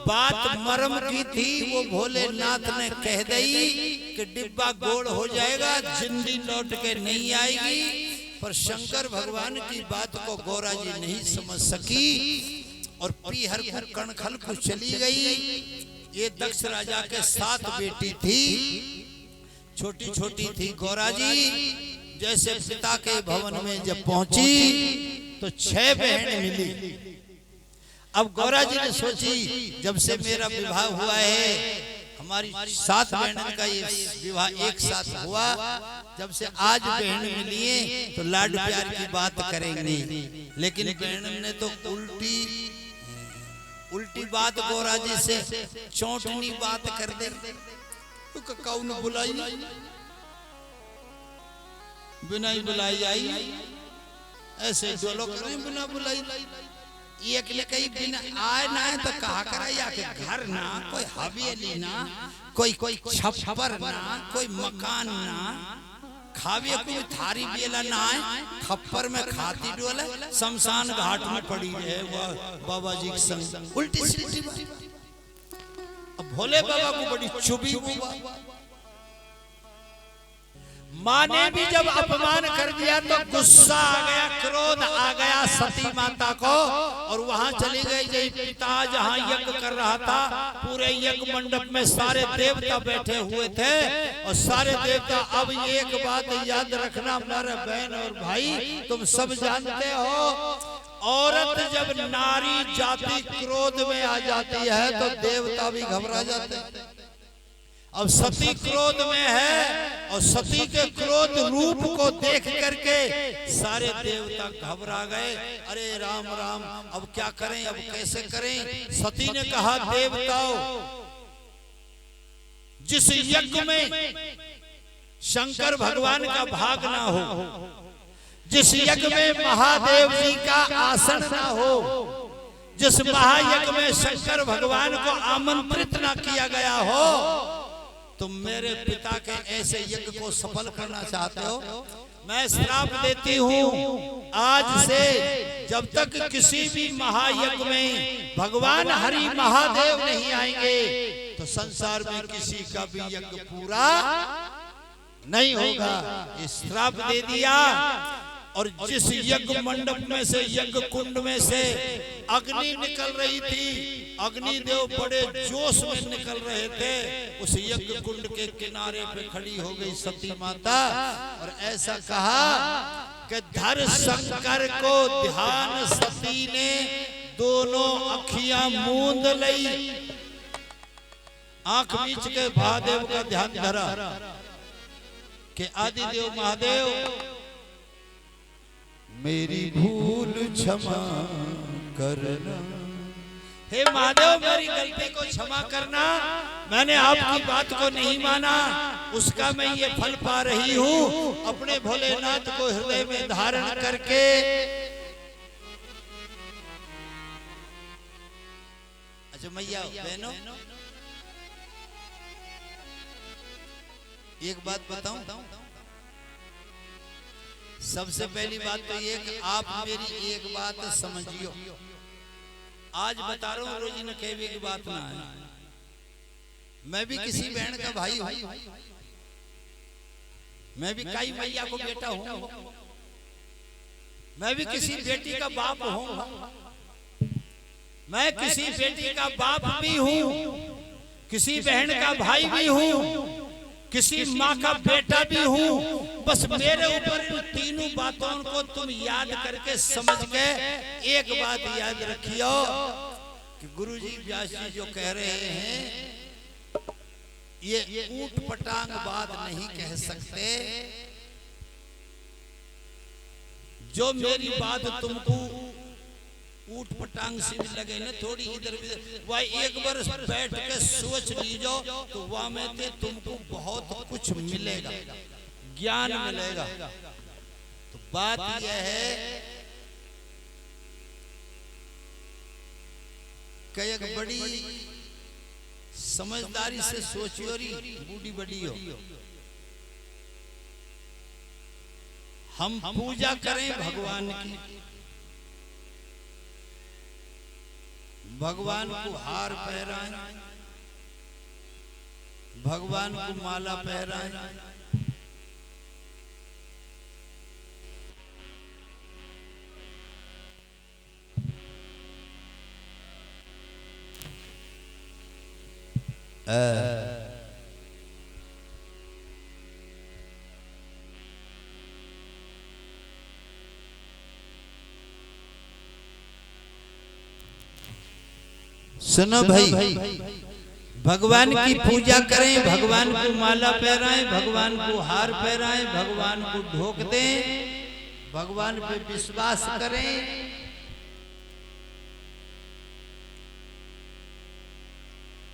बात मरम की थी वो भोलेनाथ ने कह दी कि डिब्बा गोड़ हो जाएगा, जिंदी लौट के नहीं आएगी। पर शंकर भगवान की बात को गौरा जी नहीं समझ सकी और पीहर को कणखल को चली गई। ये दक्ष राजा के 7 बेटी थी, छोटी छोटी थी गौरा जी। जैसे पिता के भवन में जब पहुंची तो 6 बहन मिली। अब गौरा जी ने सोची जब से मेरा विवाह हुआ है, हमारी 7 बहनों का ये विवाह एक साथ हुआ, जब से आज बहन मिली है तो लाड प्यार की बात करेंगे। लेकिन बहन ने तो उल्टी बात गौरा जी से चौंटनी बात कर दे। तो कौन बुलाई, बिना ही बुलाई आई, ऐसे जो लोग बिना बुलाई। एक ने कहीं बिना आए ना है तो कहा करा या के घर ना, कोई हवेली ना, कोई छप्पर ना, कोई मकान ना, खावे कोई थारी बेला ना है, खप्पर में खाती डोले शमशान घाट में पड़ी है बाबा जी के संग। उल्टी सीधी बात। अब भोले बाबा को बड़ी चुभी हुई। माँ ने भी जब अपमान कर दिया तो गुस्सा आ गया, क्रोध आ गया सती माता को, और वहां चली गई। जय पिता जहां यज्ञ कर रहा था, पूरे यज्ञ मंडप में सारे देवता बैठे हुए थे। और सारे देवता, अब एक बात याद रखना मेरे बहन और भाई, तुम सब जानते हो, औरत जब नारी जाति क्रोध में आ जाती है तो देवता भी घबरा जाते हैं। अब सती क्रोध में है और सती के क्रोध रूप को देख करके सारे देवता घबरा गए। अरे राम राम, अब क्या करें, अब कैसे करें। सती ने कहा, देवताओं, जिस यज्ञ में शंकर भगवान का भाग ना हो, जिस यज्ञ में महादेव जी का आसन ना हो, जिस महायज्ञ में शंकर भगवान को आमंत्रित ना किया गया हो, तुम मेरे पिता के ऐसे यज्ञ को सफल करना चाहते हो, मैं श्राप देती हूँ, आज से जब तक किसी भी महायज्ञ में भगवान हरि महादेव नहीं आएंगे तो संसार में किसी का भी यज्ञ पूरा नहीं होगा। ये श्राप दे दिया। और जिस यज्ञ मंडप में से, यज्ञ कुंड में से अग्नि निकल रही थी, अग्निदेव बड़े जोश में निकल रहे थे, उस यज्ञ कुंड के किनारे पे खड़ी हो गई सती माता और ऐसा कहा कि धर शंकर को ध्यान सती ने दोनों अखियां मूंद लई। आंख मीच के महादेव का ध्यान धरा कि आदिदेव महादेव, मेरी भूल क्षमा करना। हे महादेव, मेरी गलती को क्षमा करना, मैंने आपकी बात को नहीं माना, उसका मैं ये फल पा रही हूँ। अपने भोलेनाथ को हृदय में धारण करके अच्छा मैया बहनों, एक बात बताऊं, सबसे पहली बात तो ये कि आप मेरी एक बात समझियो। आज बता रहा हूँ, रोजी न कहवे की बात ना है। मैं भी किसी बहन का भाई हूँ, मैं भी कई मैया को बेटा हूँ, मैं भी किसी बेटी का बाप हूँ, मैं किसी बेटी का बाप भी हूँ, किसी बहन का भाई भी हूँ, किसी माँ का बेटा भी हूँ। बस मेरे ऊपर इन तीनों बातों को तुम याद करके समझ के एक बात याद रखियो कि गुरुजी व्यास जी जो कह रहे हैं ये ऊट पटांग बात नहीं कह सकते। जो मेरी बात तुमको ऊट पटांग से भी लगे ना, थोड़ी इधर उधर, वह एक बार बैठ के सोच लीजो तो वह में से तुमको बहुत कुछ मिलेगा, ज्ञान मिलेगा। तो बात यह है कि एक बड़ी समझदारी से सोचियो री बूढ़ी बड़ी हो, हम पूजा करें भगवान की, भगवान को हार पहराएं, भगवान को माला पहराएं, सुनो भाई, भगवान की पूजा करें, भगवान को माला पहराएं, भगवान को हार पहराएं, भगवान को ढोक दें, भगवान पे विश्वास करें।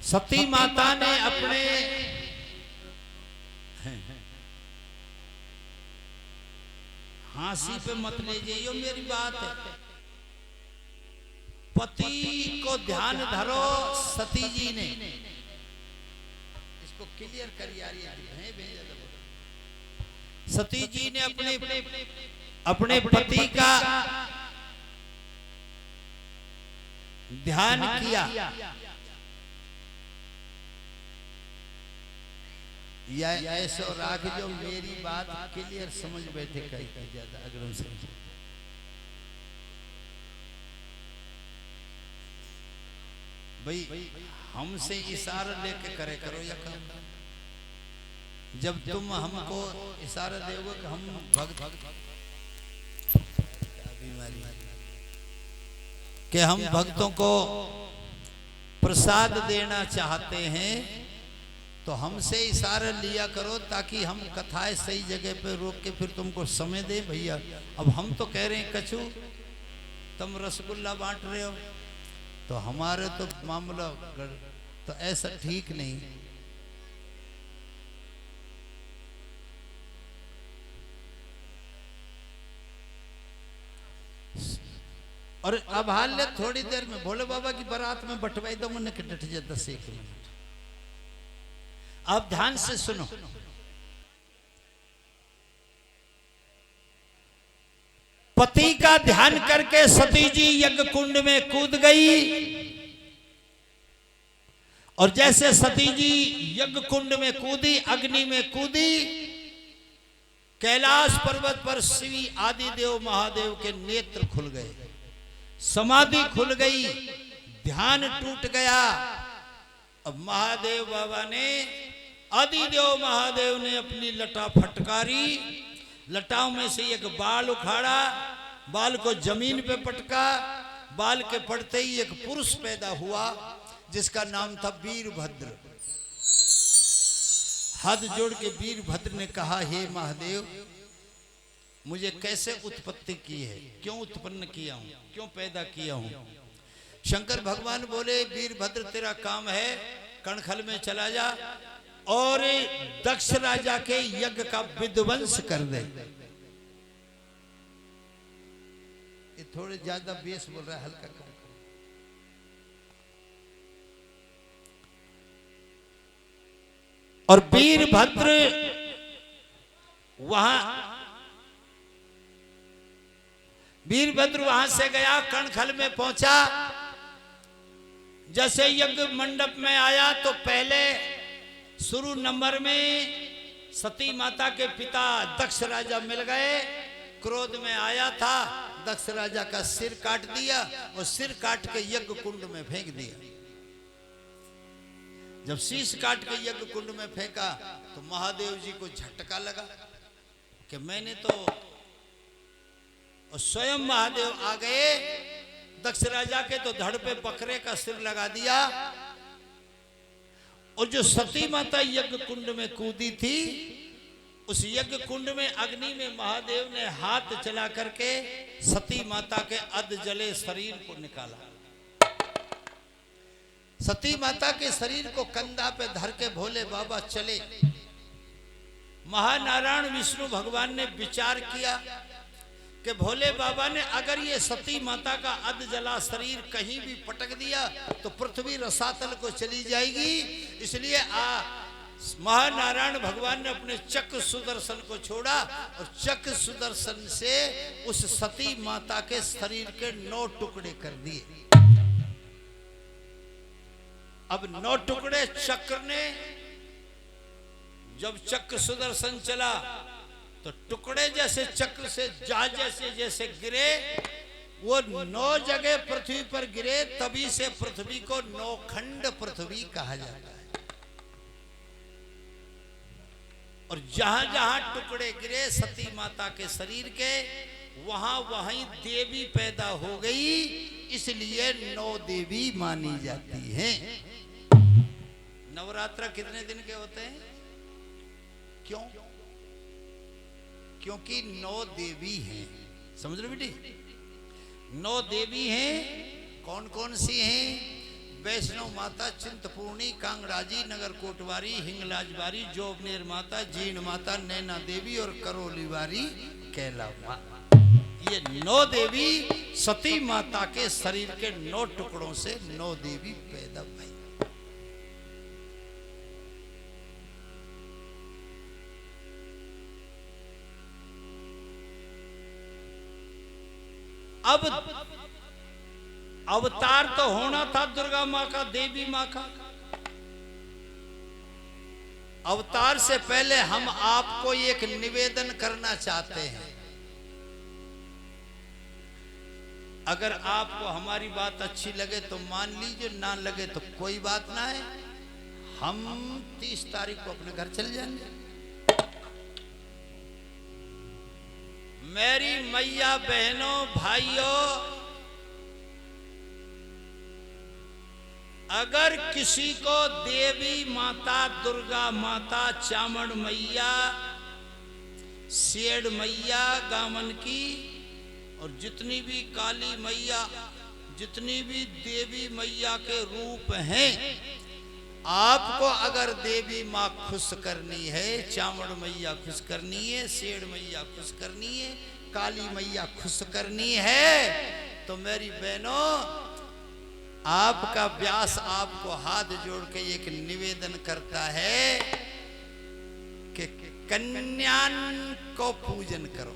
सती माता ने अपने हाँसी पे मत ले जाइयो मेरी बात है, पति को ध्यान धरो। सती जी ने इसको क्लियर कर यार, सती जी ने अपने पति का ध्यान किया, या ऐसा राख जो मेरी बात क्लियर समझ बैठे, कहीं ज्यादा अग्रम समझे। भाई हमसे इशारा लेके करे करो या काम। जब तुम हमको इशारा दोगे कि हम भक्त कि हम भक्तों को प्रसाद देना चाहते हैं, तो हमसे इशारा लिया करो ताकि हम कथाएं सही जगह पे रोक के फिर तुमको समय दे। भैया अब हम तो कह रहे हैं कछु, तुम रसगुल्ला बांट रहे हो, तो हमारे तो मामला तो ऐसा ठीक नहीं। और अब हाल ले थोड़ी देर में भोले बाबा की बारात में बटवाई दो मुन्ने के डट जा 10-1 मिनट। अब ध्यान से सुनो, पति का ध्यान करके सती जी यज्ञ कुंड में कूद गई, और जैसे सती जी यज्ञ कुंड में कूदी, अग्नि में कूदी, कैलाश पर्वत पर शिव आदिदेव महादेव के नेत्र खुल गए, समाधि खुल गई, ध्यान टूट गया। अब महादेव बाबा ने, आदिदेव महादेव ने अपनी लटा फटकारी, लटाओं में से एक बाल उखाड़ा, बाल को जमीन पे पटका, बाल के पड़ते ही एक पुरुष पैदा हुआ जिसका नाम था वीरभद्र। हाथ जोड़ के वीरभद्र ने कहा, हे महादेव, मुझे कैसे उत्पत्ति की है, क्यों उत्पन्न किया हूं, क्यों पैदा किया हूं। शंकर भगवान बोले, वीरभद्र तेरा काम है कणखल में चला जा और दक्ष राजा के यज्ञ का विध्वंस कर दे। ये थोड़े ज्यादा बेस बोल रहा है, हल्का कम। और वीरभद्र वहां से गया, कणखल में पहुंचा। जैसे यज्ञ मंडप में आया तो पहले शुरू नंबर में सती माता के पिता दक्ष राजा मिल गए। क्रोध में आया था, दक्ष राजा का सिर काट दिया और सिर काट के यज्ञ कुंड में फेंक दिया। जब शीश काट के यज्ञ कुंड में फेंका तो महादेव जी को झटका लगा कि मैंने तो, और स्वयं महादेव आ गए। दक्ष राजा के तो धड़ पे बकरे का सिर लगा दिया, और जो सती माता यज्ञ कुंड में कूदी थी, उस यज्ञ कुंड में अग्नि में महादेव ने हाथ चला करके सती माता के अध जले शरीर को निकाला। सती माता के शरीर को कंधा पे धर के भोले बाबा चले। महानारायण विष्णु भगवान ने विचार किया कि भोले बाबा ने अगर ये सती माता का अध जला शरीर कहीं भी पटक दिया तो पृथ्वी रसातल को चली जाएगी। इसलिए महानारायण भगवान ने अपने चक्र सुदर्शन को छोड़ा और चक्र सुदर्शन से उस सती माता के शरीर के 9 टुकड़े कर दिए। अब 9 टुकड़े चक्र ने, जब चक्र सुदर्शन चला तो टुकड़े जैसे चक्र से जा जैसे जैसे गिरे, वो 9 जगह पृथ्वी पर गिरे, तभी से पृथ्वी को 9 खंड पृथ्वी कहा जाता है। और जहां जहां टुकड़े गिरे सती माता के शरीर के, वहां वहीं देवी पैदा हो गई, इसलिए 9 देवी मानी जाती हैं। नवरात्र कितने दिन के होते हैं? क्यों? क्योंकि 9 देवी हैं। समझ लो बेटी, 9 देवी हैं। कौन कौन सी हैं? वैष्णव माता, चिंतपूर्णी, कांगड़ाजी, नगर कोटवारी, हिंगलाजवारी, जोबनेर माता, जीण माता, नैना देवी और करोलीवारी कैला माँ। ये 9 देवी सती माता के शरीर के 9 टुकड़ों से 9 देवी पैदा हुई। अब अवतार तो होना था दुर्गा माँ का, देवी माँ का। अवतार से पहले हम आपको एक निवेदन करना चाहते हैं। अगर आपको हमारी बात अच्छी लगे तो मान लीजिए, ना लगे तो कोई बात ना है। हम 30 तारीख को अपने घर चले जाएंगे। मेरी मैया बहनों भाइयों, अगर किसी को देवी माता, दुर्गा माता, चामड़ मैया, शेड़ मैया, गामन की और जितनी भी काली मैया, जितनी भी देवी मैया के रूप हैं, आपको अगर देवी माँ खुश करनी है, चामड़ मैया खुश करनी है, शेड़ मैया खुश करनी है, काली मैया खुश करनी है, तो मेरी बहनों, आपका व्यास आपको हाथ जोड़ के एक निवेदन करता है कि कन्यान को पूजन करो।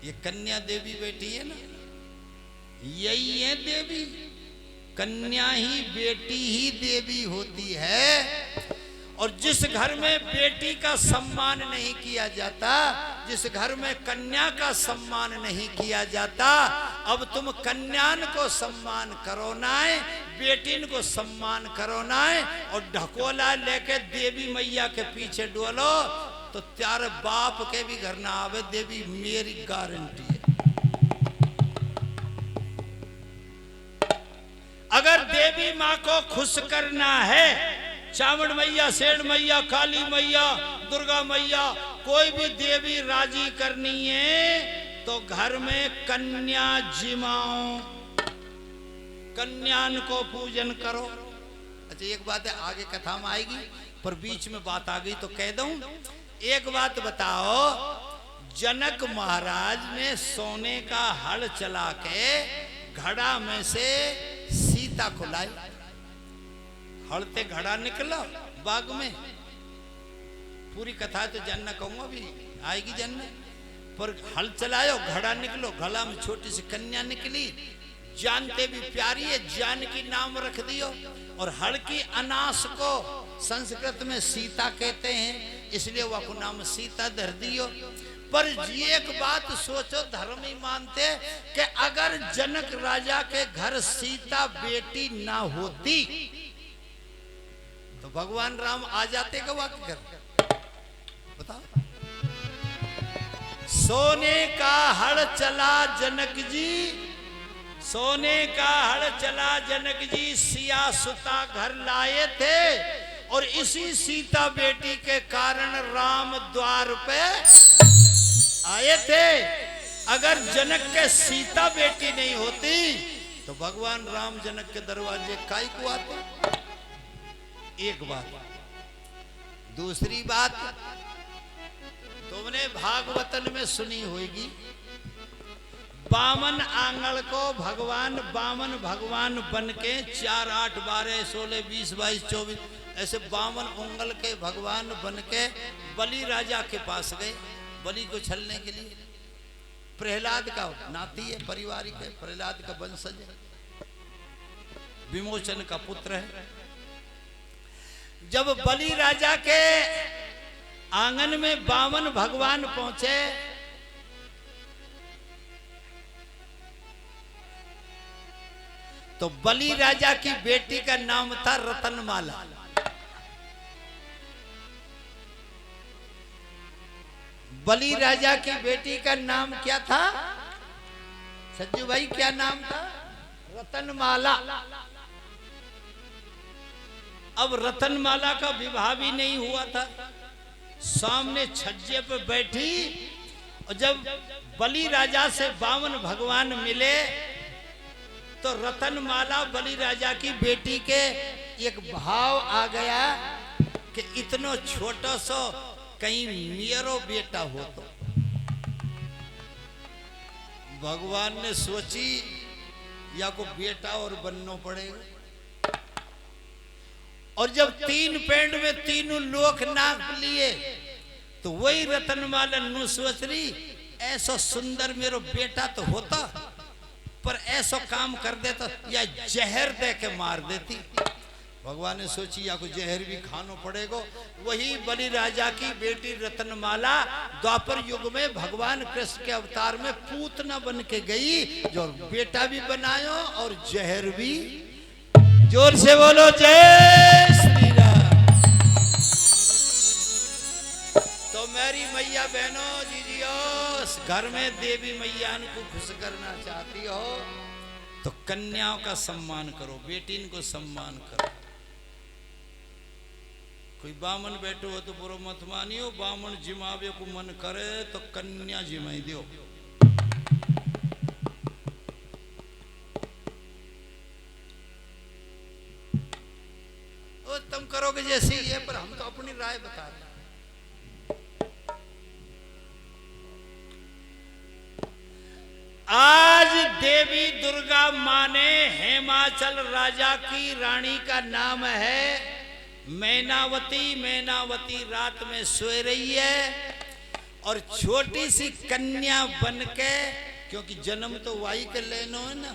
ये कन्या देवी बैठी है ना, यही है देवी। कन्या ही, बेटी ही देवी होती है। और जिस घर में बेटी का सम्मान नहीं किया जाता, जिस घर में कन्या का सम्मान नहीं किया जाता, अब तुम कन्यान को सम्मान करो ना, बेटीन को सम्मान करो ना, और ढकोला लेके देवी मैया के पीछे डोलो तो त्यारे बाप के भी घर ना आवे देवी, मेरी गारंटी है। अगर देवी माँ को खुश करना है, चावड़ मैया, शेड़ मैया, काली मैया, दुर्गा मैया, कोई भी देवी राजी करनी है तो घर में कन्या जिमाओ, कन्यान को पूजन करो। अच्छा एक बात है, आगे कथा में आएगी, पर बीच में बात आ गई तो कह दूं। एक बात बताओ, जनक महाराज ने सोने का हल चला के घड़ा में से सीता को लाई। हड़ते घड़ा निकला बाग में, पूरी कथा तो जानना कहूंगा, अभी आएगी जानना, पर हल चलायो, घड़ा निकलो, घड़ा में छोटी सी कन्या निकली, जानते भी प्यारी है, जानकी नाम रख दियो। और हल की अनास को संस्कृत में सीता कहते हैं, इसलिए वह को नाम सीता धर दियो। पर एक बात सोचो, धर्म ही मानते कि अगर जनक राजा के घर सीता बेटी ना होती तो भगवान राम आ जाते का वक्त घर? बताओ। सोने का हड़ चला जनक जी, सोने का हड़ चला जनक जी, सिया सुता घर लाए थे, और इसी सीता बेटी के कारण राम द्वार पे आए थे। अगर जनक के सीता बेटी नहीं होती तो भगवान राम जनक के दरवाजे काई को आते? एक बात। दूसरी बात, तुमने भागवतन में सुनी होगी, बामन आंगल को भगवान, बामन भगवान बन के 4, 8, 12, 16, 20, 22, 24 ऐसे बामन उंगल के भगवान बन के बलि राजा के पास गए, बलि को छलने के लिए। प्रहलाद का नाती है, पारिवारिक है, प्रहलाद का वंशज है। विमोचन का पुत्र है। जब बलि राजा के आंगन में वामन भगवान पहुंचे तो बलि राजा की बेटी का नाम था रतनमाला। बलि राजा की बेटी का नाम क्या था सज्जू भाई, क्या नाम था? रतनमाला। अब रतनमाला का विवाह भी नहीं हुआ था, सामने छज्जे पर बैठी, और जब बलि राजा से वामन भगवान मिले तो रतनमाला बलि राजा की बेटी के एक भाव आ गया कि इतनो छोटा सो कहीं मेरो बेटा हो तो। भगवान ने सोची या को बेटा और बनना पड़ेगा, और जब 3 पेंड में तीनों लोक नाप लिए तो वही रतनमाला नु सोच रही ऐसा सुंदर मेरो बेटा तो होता, पर ऐसा काम कर देता या जहर दे के मार देती। भगवान ने सोची या को जहर भी खाना पड़ेगा। वही बलि राजा की बेटी रतनमाला द्वापर युग में भगवान कृष्ण के अवतार में पूतना बन के गई, जो बेटा भी बनायो और जहर भी। जोर से बोलो जय श्री राम। तो मेरी मैया बहनों जीजियो, घर में देवी मैया को खुश करना चाहती हो तो कन्याओं का सम्मान करो, बेटीन को सम्मान करो। कोई बामन बैठो हो तो बुरो मत मानियो, बामन जिमावे को मन करे तो कन्या जिमाई दियो। ओ तुम करोगे जैसे ही है, पर हम तो अपनी राय बता रहे हैं। आज देवी दुर्गा मां ने हेमाचल राजा की रानी का नाम है मैनावती। मैनावती रात में सोए रही है और छोटी सी कन्या बनके, क्योंकि जन्म तो वाई के लेनो है ना,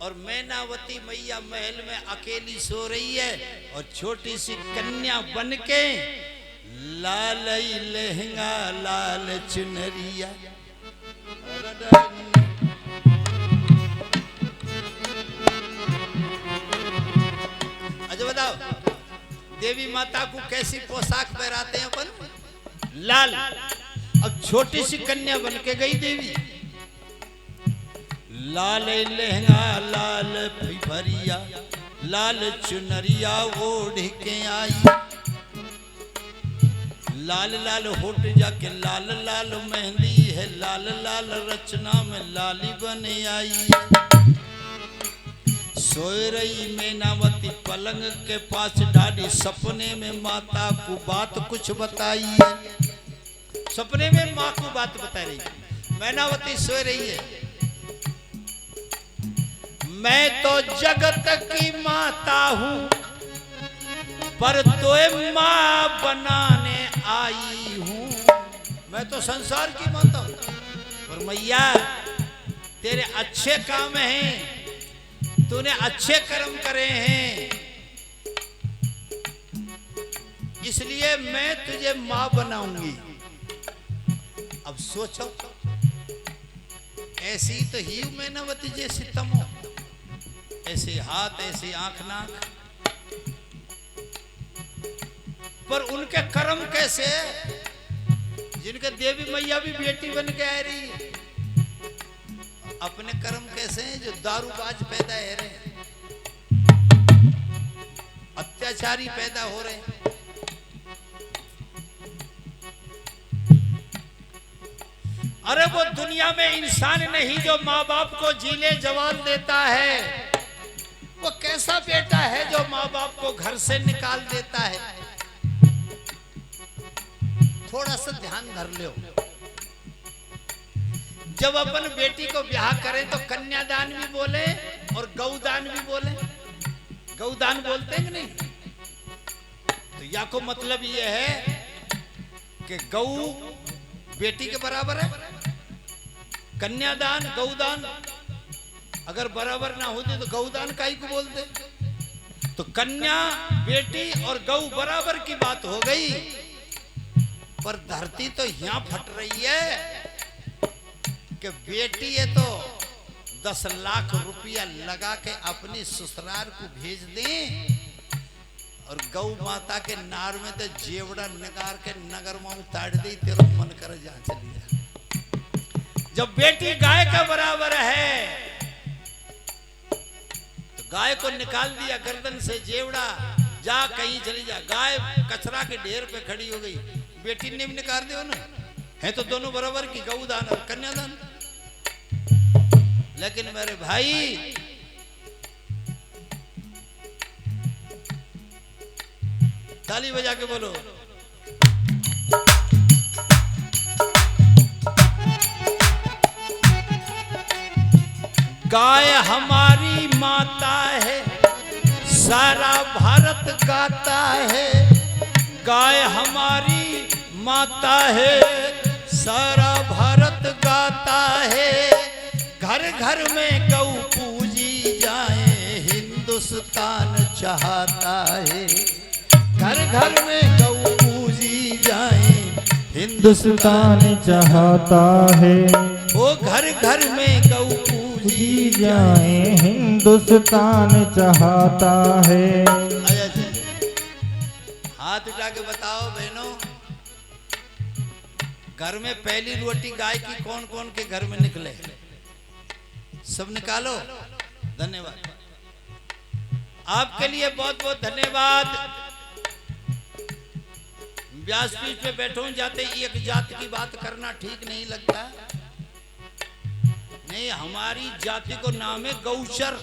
और मैनावती मैया महल में अकेली सो रही है और छोटी सी कन्या बनके लाल लहंगा लाल चुनरिया। अच्छा बताओ, देवी माता को कैसी पोशाक पहनाते हैं अपन? लाल। अब छोटी सी कन्या बन के गई देवी, लाल लहंगा लाल फिफरिया लाल चुनरिया ओढ़ के आई, लाल लाल होठ जाके लाल लाल मेहंदी है, लाल लाल रचना में लाली बने आई। सोए रही मैनावती पलंग के पास डाली, सपने में माता को बात कुछ बताई है। सपने में माँ को बात बता रही, मैनावती सोए रही है। मैं तो जगत की माता हूँ, पर तोए माँ बनाने आई हूँ। मैं तो संसार की माता हूँ, पर मैया तेरे अच्छे काम हैं, तूने अच्छे कर्म करे हैं, इसलिए मैं तुझे मां बनाऊंगी। अब सोचो, ऐसी तो ही मैनावती जैसी तुम हो, ऐसे हाथ ऐसे आंख नाक, पर उनके कर्म कैसे, जिनके देवी मैया भी बेटी बन के आ रही है, अपने कर्म कैसे हैं जो दारूबाज पैदा है रहे, अत्याचारी पैदा हो रहे हैं। अरे वो दुनिया में इंसान नहीं जो माँ बाप को जीने जवान देता है, वो कैसा बेटा है जो माँ बाप को घर से निकाल देता है? थोड़ा सा ध्यान धर लो। जब अपन बेटी को ब्याह करें तो कन्यादान भी बोले और गौदान भी बोले। गौदान बोलते हैं कि नहीं? तो या को मतलब ये है कि गौ बेटी के बराबर है, कन्यादान गौदान अगर बराबर ना होते तो गौदान काहे को बोलते? तो कन्या बेटी और गौ बराबर की बात हो गई, पर धरती तो यहां फट रही है कि बेटी है तो 10 लाख रुपया लगा के अपनी ससुराल को भेज दें, और गौ माता के नार में तो जेवड़ा निकाल के नगर में उतार दी, तेरा मन कर जा चली जा। जब बेटी गाय का बराबर है तो गाय को निकाल दिया गर्दन से जेवड़ा, जा कहीं चली जा। गाय कचरा के ढेर पे खड़ी हो गई, बेटी ने भी निकाल दिया ना, है तो दोनों बराबर की, गौदान और कन्यादान। लेकिन मेरे भाई ताली बजा के बोलो, गाय हमारी माता है, सारा भारत गाता है। गाय हमारी माता है, सारा भारत गाता है। घर घर में गौ पूजी जाए, हिंदुस्तान चाहता है। घर घर में गौ पूजी जाए, हिंदुस्तान चाहता है। वो घर घर में गौ पूजी जाए, हिंदुस्तान चाहता है। हाथ उठा के बताओ बहनों, घर में पहली रोटी गाय की कौन कौन के घर में निकले? सब निकालो। धन्यवाद, आपके लिए बहुत बहुत धन्यवाद। व्यासपीठ पे बैठो, जाते एक जात की बात करना ठीक नहीं लगता। नहीं, हमारी जाति को नाम है गौचर।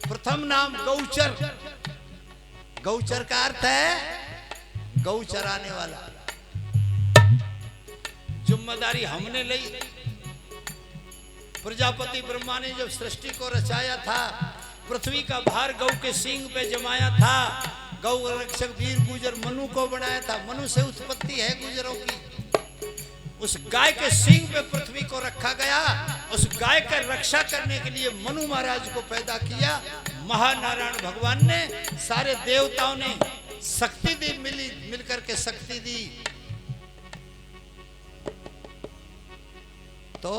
प्रथम नाम गौचर। गौचर का अर्थ है गौ चराने वाला। जिम्मेदारी हमने ली। प्रजापति ब्रह्मा ने जब सृष्टि को रचाया था, पृथ्वी का भार गौ के सींग पे जमाया था। गौ रक्षक वीर गुजर मनु को बनाया था। मनु से उत्पत्ति है गुजरों की। उस गाय के सींग पे पृथ्वी को रखा गया। उस गाय का रक्षा करने के लिए मनु महाराज को पैदा किया। महानारायण भगवान ने, सारे देवताओं ने शक्ति दी, मिलकर के शक्ति दी। तो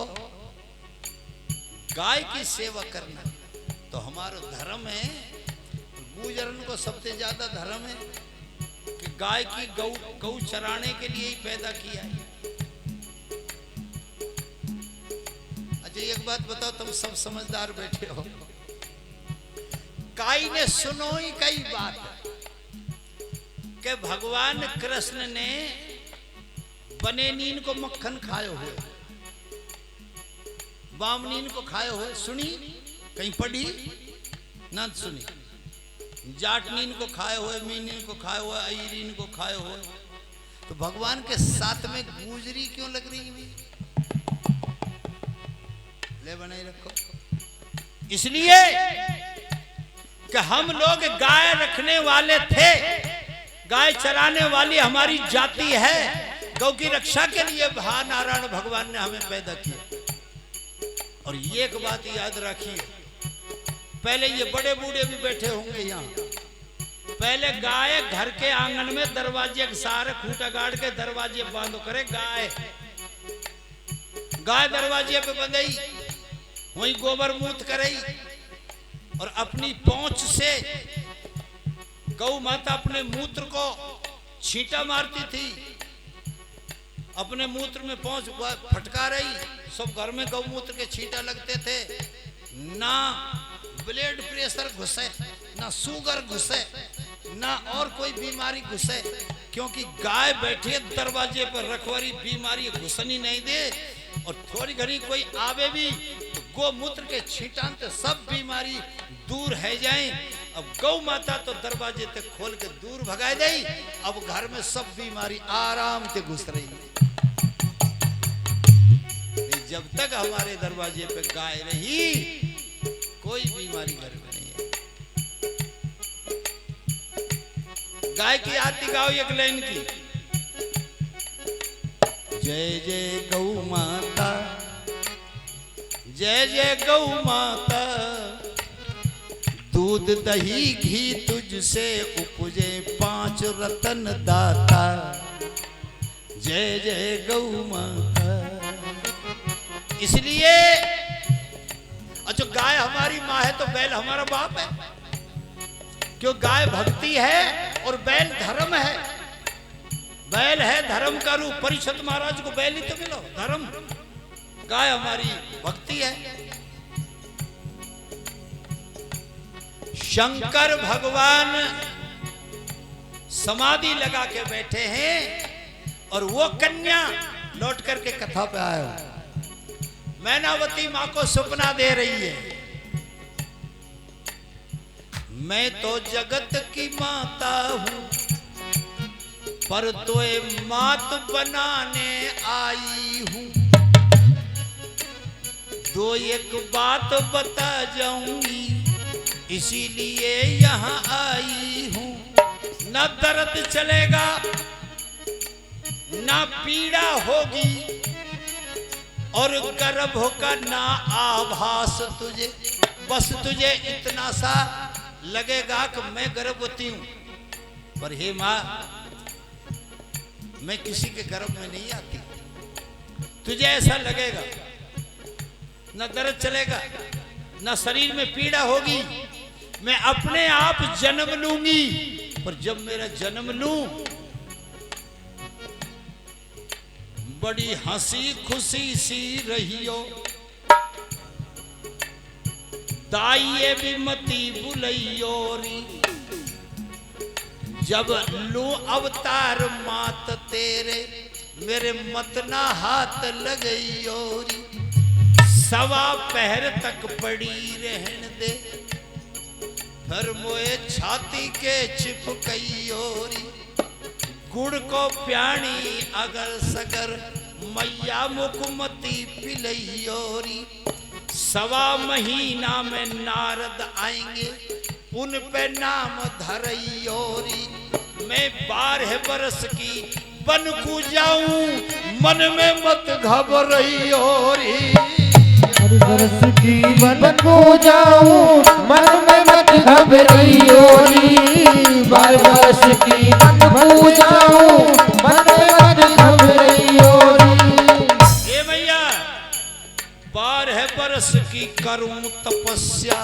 गाय की सेवा करना तो हमारा धर्म है। गुजरन को सबसे ज्यादा धर्म है कि गाय की गौ चराने के लिए ही पैदा किया है। अच्छा, एक बात बताओ, तुम सब समझदार बैठे हो। काई ने सुनो ही कई बात कि भगवान कृष्ण ने बने नीन को मक्खन खाए हुए, बामनीन को खाए हुए सुनी? कहीं पढ़ी ना सुनी? जाटनीन को खाए हुए, मीनीन को खाए हुए, अईरीन को खाए हुए। तो भगवान के साथ में गुजरी क्यों लग रही है? ले बनाई रखो। इसलिए कि हम लोग गाय रखने वाले थे। गाय चराने वाली हमारी जाति है। गौ की रक्षा के लिए महानारायण भगवान ने हमें पैदा किया। और ये एक बात याद रखिए, पहले ये बड़े बूढ़े भी बैठे होंगे यहाँ, पहले गाय घर के आंगन में दरवाजे के सारे खूंटा गाड़ के दरवाजे बंद करे। गाय दरवाजे पे बंधई, वहीं गोबर मूत करई, और अपनी पहुंच से गौ माता अपने मूत्र को छींटा मारती थी। अपने मूत्र में पहुंच फटका रही। सब घर में गौमूत्र के छींटा लगते थे। ना ब्लड प्रेशर घुसे, ना शुगर घुसे, ना और कोई बीमारी घुसे, क्योंकि गाय बैठी दरवाजे पर रखवारी, बीमारी घुसनी नहीं दे। और थोड़ी घड़ी कोई आवे भी तो गोमूत्र के छींटान से सब बीमारी दूर है जाए। अब गौ माता तो दरवाजे तक खोल के दूर भगा दे। अब घर में सब बीमारी आराम से घुस रही है। जब तक हमारे दरवाजे पे गाय रही, कोई बीमारी घर में नहीं है। गाय की आरती गाओ एक लाइन की। जय जय गौ माता, जय जय गौ माता, दूध दही घी तुझसे उपजे 5 रतन दाता। जय जय गौ माता। इसलिए अच्छा, गाय हमारी माँ है तो बैल हमारा बाप है। क्यों? गाय भक्ति है और बैल धर्म है। बैल है धर्म का रूप। परिषद महाराज को बैल ही तो मिलो, धर्म। गाय हमारी भक्ति है। शंकर भगवान समाधि लगा के बैठे हैं और वो कन्या लौट करके कथा पे आए हो। मैनावती मां को सपना दे रही है, मैं तो जगत की माता हूं पर तोए मात बनाने आई हूं। दो एक बात बता जाऊंगी इसीलिए यहां आई हूं। न दर्द चलेगा ना पीड़ा होगी और गर्भ का ना आभास तुझे। बस तुझे इतना सा लगेगा कि मैं गर्भवती हूं, पर हे मां मैं किसी के गर्भ में नहीं आती। तुझे ऐसा लगेगा, न दर्द चलेगा न शरीर में पीड़ा होगी। मैं अपने आप जन्म लूंगी, पर जब मेरा जन्म लूं बड़ी हंसी खुशी सी रहियो। दाइये भी मती बुलैयोरी। जब लू अवतार मात तेरे मेरे मत ना हाथ लगैयोरी। 1.25 पहर तक पड़ी रहन दे फिर मोए छाती के चिपकैयोरी। गुड़ को प्याणी अगर सगर मैया मुकुमती पिलैयोरी। 1.25 महीना में नारद आएंगे उन पे नाम धरैयोरी। मैं 12 बरस की बन को जाऊं मन में मत घबरैयोरी। बरस की बन को जाऊं मन में मत घबरैयोरी। 12 बरस की बन को जाऊं मन में मत घबरैयोरी। ए भैया 12 बरस की करूं तपस्या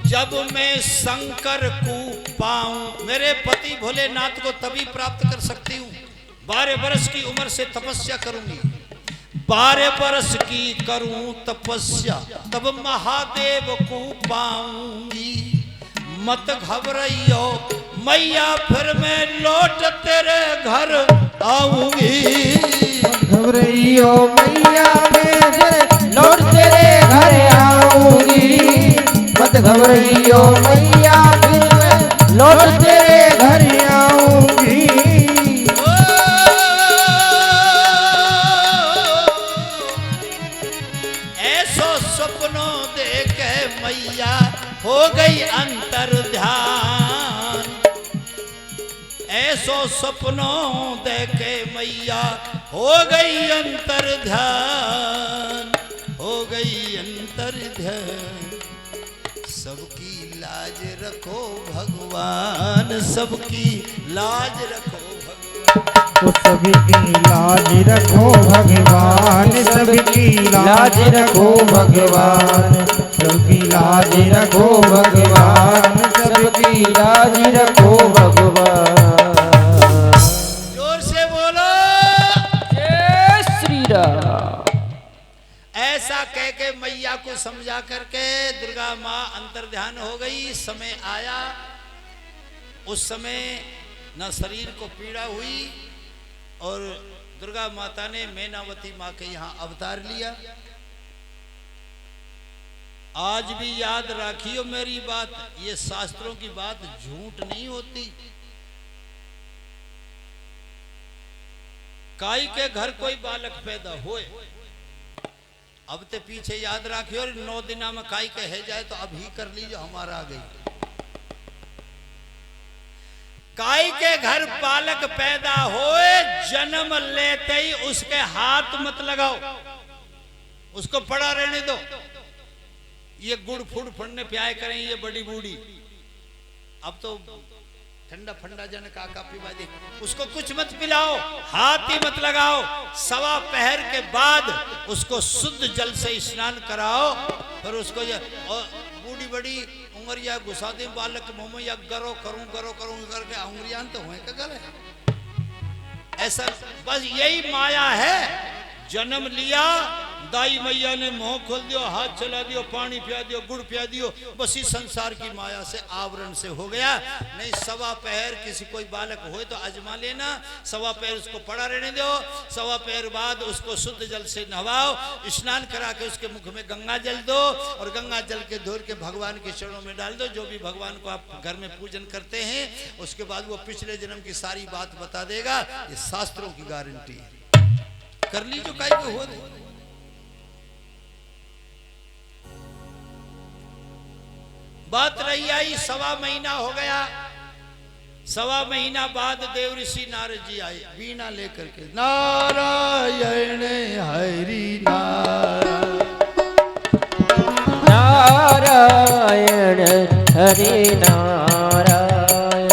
जब मैं शंकर को पाऊं। मेरे पति भोलेनाथ को तभी प्राप्त कर सकती हूं 12 बरस की उम्र से तपस्या करूंगी। 12 बरस की करूं तपस्या तब महादेव को पाऊंगी। मत घबराइयो मैया फिर मैं लौट तेरे घर आऊंगी। घबराइयो मैया फिर लौट तेरे घर आऊंगी। मत घबराइयो मैया फिर लौट तेरे घर आऊंगी। सपनों देखे मैया हो गई अंतर ध्यान। ऐसो सपनों देखे मैया हो गई अंतर ध्यान। हो गई अंतर ध्यान। सबकी लाज रखो भगवान। सबकी लाज रखो तो सबकी लाज रखो भगवान। सबकी लाज रखो भगवान। सबकी लाज रखो भगवान। सबकी लाज रखो भगवान। जोर से बोलो जय श्री राम। ऐसा कह के मैया को समझा करके दुर्गा माँ अंतर ध्यान हो गई। समय आया, उस समय न शरीर को पीड़ा हुई और दुर्गा माता ने मैनावती माँ के यहाँ अवतार लिया। आज भी याद रखियो मेरी बात, ये शास्त्रों की बात झूठ नहीं होती। काई के घर कोई बालक पैदा होए अब ते पीछे याद रखियो। 9 दिना में काई के है जाए तो अभी कर लीजिए, हमारा आ गई। काई के घर बालक पैदा होए जन्म लेते ही उसके हाथ मत लगाओ, उसको पड़ा रहने दो। ये गुड़ फुड़ फड़ने प्याय करें ये बड़ी बूढ़ी। अब तो ठंडा फंडा जन का पीवा दे, उसको कुछ मत पिलाओ, हाथ ही मत लगाओ। सवा पहर के बाद उसको शुद्ध जल से स्नान कराओ, फिर उसको बूढ़ी बड़ी उंगरिया घुसा दे बालक मुंह में, या गरो करूं करके उंगरियां तो हुए का गले। ऐसा बस यही माया है। जन्म लिया, दाई मैया ने मुंह खोल दियो, हाथ चला दियो, पानी पिया दियो, गुड़ पिया दियो, बस इस संसार की माया से आवरण से हो गया। नहीं, सवा पहर किसी कोई बालक हो तो आजमा लेना, सवा पहर उसको पड़ा रहने दो, सवा पहर बाद उसको शुद्ध जल से नहवाओ, स्नान करा के उसके मुख में गंगा जल दो, और गंगा जल के धोर के भगवान के चरणों में डाल दो। जो भी भगवान को आप घर में पूजन करते हैं, उसके बाद वो पिछले जन्म की सारी बात बता देगा। ये शास्त्रों की गारंटी है। कर ली जो काई को हो दे। बात रही आई, सवा महीना हो गया। सवा महीना बाद देव ऋषि नारद जी आए वीणा लेकर के। नारायण हरि नारायण, नारायण हरि नारायण,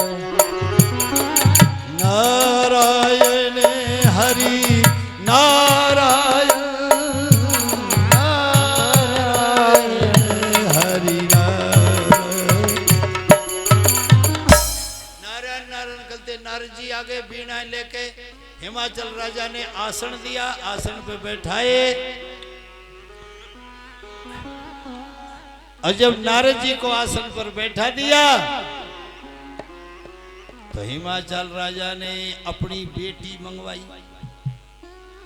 नारायण हरि नारायण, नारायण हरि नारायण। नारायण नारायण करते नारद जी आगे वीणा लेके। हिमाचल राजा ने आसन दिया, आसन पे बैठाए। और जब नारद जी को आसन पर बैठा दिया तो हिमाचल राजा ने अपनी बेटी मंगवाई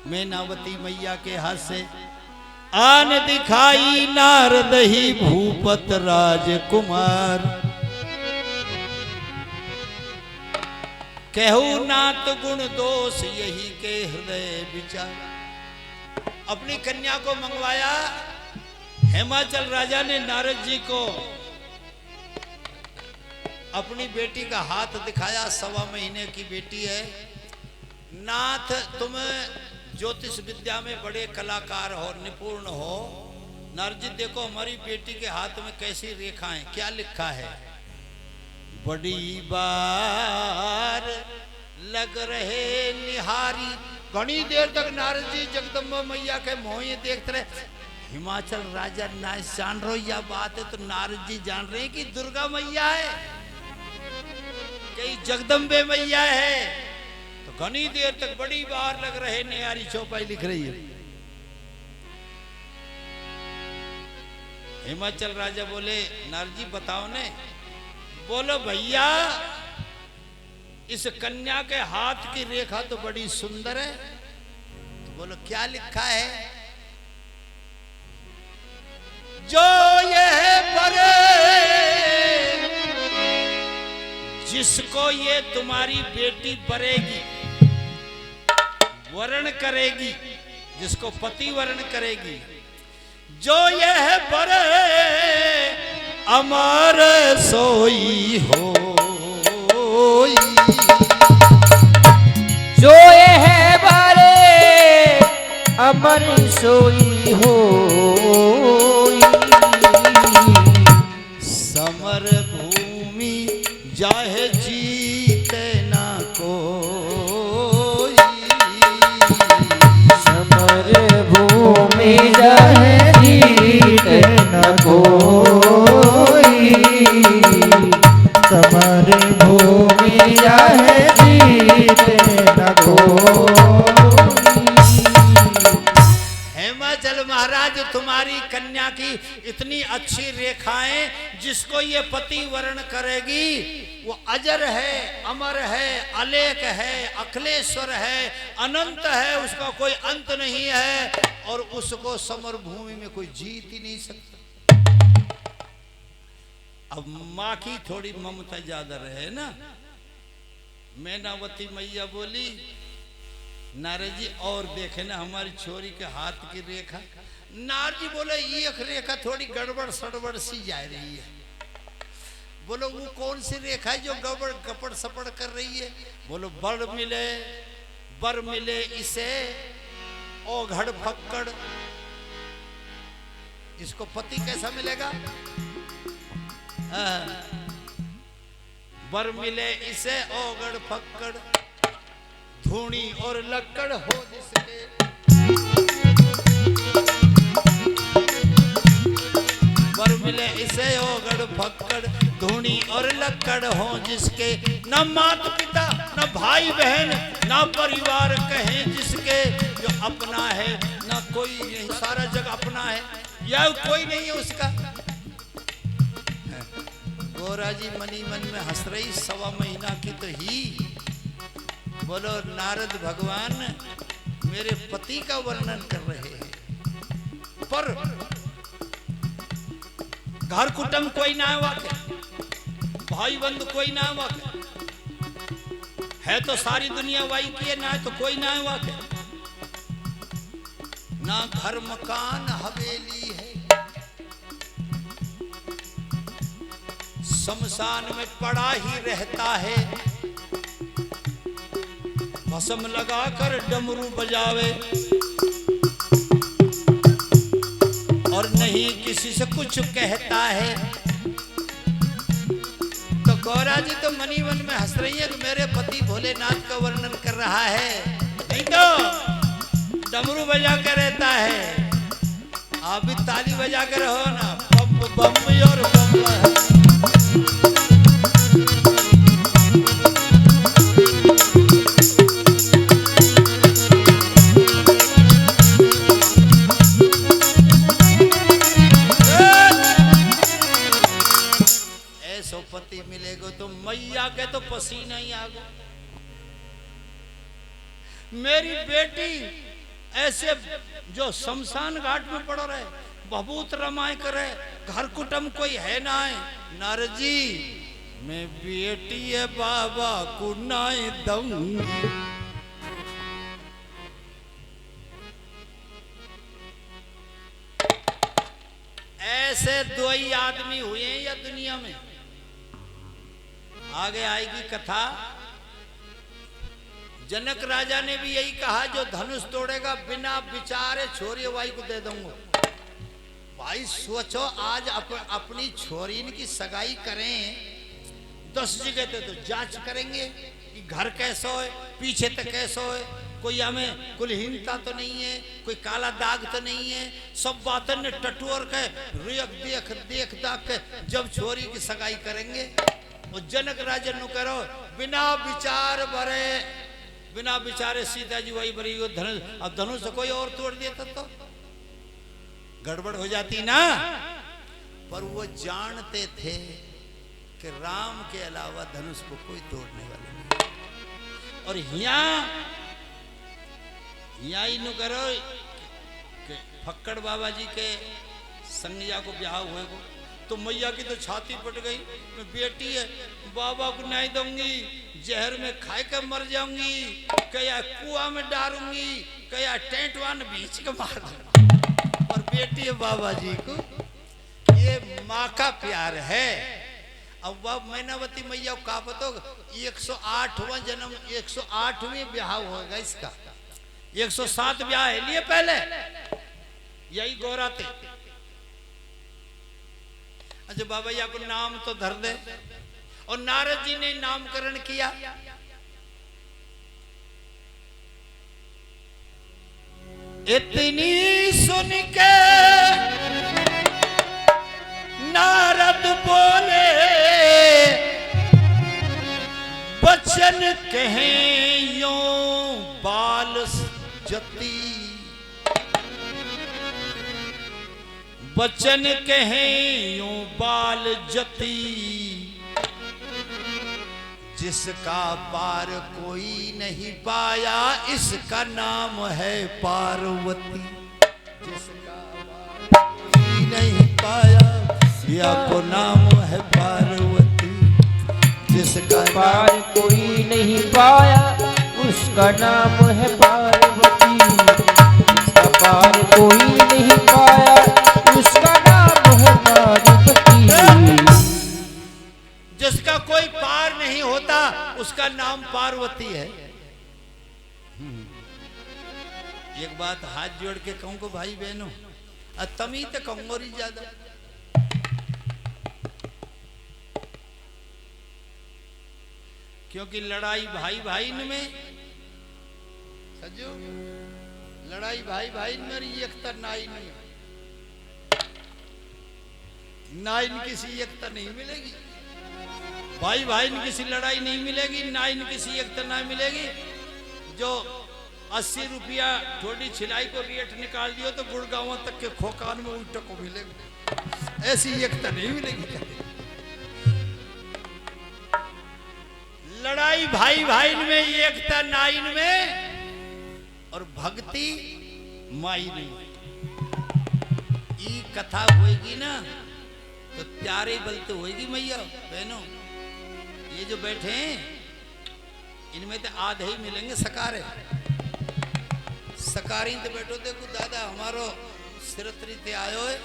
मैनावती मैया के हाथ से। आन दिखाई नारद ही भूपत राजकुमार, कहू नात गुण दोष यही के हृदय विचार। अपनी कन्या को मंगवाया। हिमाचल राजा ने नारद जी को अपनी बेटी का हाथ दिखाया। सवा महीने की बेटी है। नाथ, तुम ज्योतिष विद्या में बड़े कलाकार हो, निपुण हो। नारद जी देखो हमारी बेटी के हाथ में कैसी रेखाएं, क्या लिखा है। बड़ी बार लग रहे निहारी। घनी देर तक नारद जी जगदम्बा मैया के मोह देखते रहे। हिमाचल राजा ना जान रहे यह बात है, तो नारद जी जान रहे हैं कि दुर्गा मैया है, कई जगदम्बे मैया है। तो घनी देर तक बड़ी बार लग रहे निहारी चौपाई लिख रही है। हिमाचल राजा बोले नारद जी बताओ ने। बोलो भैया, इस कन्या के हाथ की रेखा तो बड़ी सुंदर है। तो बोलो क्या लिखा है। जो यह बरे जिसको ये तुम्हारी बेटी बरेगी, वर्ण करेगी, जिसको पति वर्ण करेगी, जो यह बरे अमर सोई हो, जो यह बरे अमर सोई हो। समर भूमि जाहे जीते ना कोई, समर भूमि जाहे जीते न कोई, समर भूमि जाहे जीते न कोई। हिमाचल महाराज, तुम्हारी कन्या की इतनी अच्छी रेखाएं, जिसको ये पति वर्ण करेगी वो अजर है, अमर है, अलेख है, अखिलेश्वर है, अनंत है, उसका कोई अंत नहीं है, और उसको समर भूमि में कोई जीत ही नहीं सकता। अब माँ की थोड़ी ममता ज्यादा रहे ना। मैनावती मैया बोली नारद जी और देखे ना हमारी छोरी के हाथ की रेखा। नारद जी बोले एक रेखा थोड़ी गड़बड़ सड़बड़ सी जा रही है। बोलो वो कौन सी रेखा है जो गड़बड़ गपड़ सपड़ कर रही है। बोलो बर मिले इसे ओघड़ फक्कड़, इसको पति कैसा मिलेगा? वर मिले इसे ओगड़ फक्कड़, धूणी और लक्कड़ हो जिसके। वर मिले इसे ओगड़ फक्कड़, धूणी और लक्कड़ हो जिसके। न माता पिता न भाई बहन न परिवार कहें जिसके। जो अपना है न कोई, यही सारा जग अपना है या कोई नहीं है उसका। गोरा जी मनी मन में हंस रही, 1.25 महीना की तो ही। बोलो नारद भगवान मेरे पति का वर्णन कर रहे हैं, पर घर कुटुंब कोई ना है वाके, भाई बंधु कोई ना है वाके, है तो सारी दुनिया वाई की है, ना है तो कोई ना है वाके। ना घर मकान हवेली है, शमशान में पड़ा ही रहता है। भस्म लगाकर डमरू बजावे और नहीं किसी से कुछ कहता है। तो गौरा जी तो मनी मन में हंस रही है कि मेरे पति भोलेनाथ का वर्णन कर रहा है, नहीं तो डमरू बजा कर रहता है। आप भी ताली बजा कर रहो ना, बम बम और बम। ऐसो पति मिलेगो तो मैया के तो पसीना ही आ गया। मेरी बेटी ऐसे जो शमशान घाट में पड़ो रहे, बहुत रमाए करे, घर कुटुंब कोई है ना है। नारद जी मैं बेटी है बाबा को नाए दूंगी। ऐसे 2 ही आदमी हुए हैं या दुनिया में। आगे आएगी कथा। जनक राजा ने भी यही कहा, जो धनुष तोड़ेगा बिना विचारे छोरी वाई को दे दूंगा। भाई सोचो, आज अपनी छोरी की सगाई करें 10 जगह तो जांच करेंगे कि घर कैसा है, पीछे तक कैसा है, कोई हमें कुलहीनता तो नहीं है, कोई काला दाग तो नहीं है। सब बातन ने टटोर के देख दाग के जब छोरी की सगाई करेंगे। वो जनक राजा नु करो बिना विचार भरे, बिना विचारे सीता जी वही भरी धनुष। अब धनुष से कोई और तोड़ देता तो गड़बड़ हो जाती ना। पर वो जानते थे कि राम के अलावा धनुष को कोई तोड़ने वाला नहीं। और यहाँ इन करो कि फक्कड़ बाबा जी के संगया को ब्याह हुए को, तो मैया की तो छाती पट गई। मैं बेटी है बाबा को नहीं दूंगी, जहर में खाए कर मर जाऊंगी, कया कुआं में डालूंगी, कया टेंटवान बीच के मार दूंगी। और बेटी है बाबा जी को, ये माँ का प्यार है। अब वह मैनावती मैया को कहा पतो 108वां जन्म, 108वें ब्याह होगा इसका। 107 ब्याह है लिए पहले, यही गोरा थे। अच्छा बाबा जी आपको नाम तो धर दे। और नारद जी ने नामकरण किया। इतनी सुन के नारद बोले, बचन कहें यो बाल जती, बचन कहें यूं बाल जती, जिसका पार कोई नहीं पाया इसका नाम है पार्वती। जिसका पार कोई नहीं पाया या को नाम है पार्वती। जिसका पार कोई नहीं पाया उसका नाम है पार्वती। जिसका पार कोई नहीं पाया उसका नाम है पार्वती। जिसका कोई पार नहीं होता उसका नाम पार्वती है। एक बात हाथ जोड़ के कहूं को भाई बहनों, तमी तो कंगोरी ज्यादा। क्योंकि लड़ाई भाई भाई में सजो, लड़ाई भाई भाई में एकता नाइन में, नाइन किसी एकता नहीं मिलेगी। भाई भाई में किसी लड़ाई नहीं मिलेगी, नाइन किसी एकता ना मिलेगी। जो 80 रुपया थोड़ी छिलाई को रेट निकाल दियो तो गुड़गांव तक के खोकान में उल्टा को मिलेगी, ऐसी एकता नहीं मिलेगी। लड़ाई भाई भाई में, एकता नाइन में, और भक्ति माई में। ई कथा होएगी ना तो प्यारे बल तो होएगी मैया बहनों। ये जो बैठे हैं इनमें तो आधे ही मिलेंगे सकारे, सकारी तो बैठो। देखो दादा हमारो सिरतरी ते आयो है,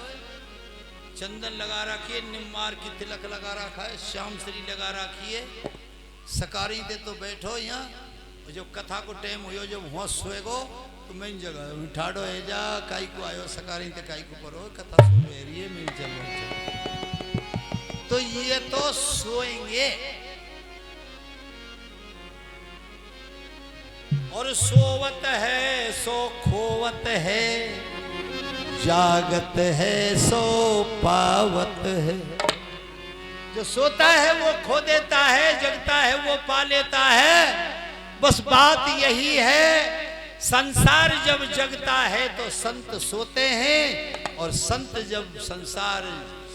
चंदन लगा रखी है, निम्मार की तिलक लगा रखा है, श्याम श्री लगा रखी है। सकारी ते तो बैठो यहाँ, जो कथा को टाइम हो जब होश सोएगो तो मैं जगह ठाडो है जा काई को आयो सकारी ते काई को करो कथा सुन रही है मैं चलो। तो ये तो सोएंगे और सोवत है सो खोवत है, जागत है सो पावत है। जो सोता है वो खो देता है, जगता है वो पा लेता है। बस बात यही है, संसार जब जगता है तो संत सोते हैं, और संत जब संसार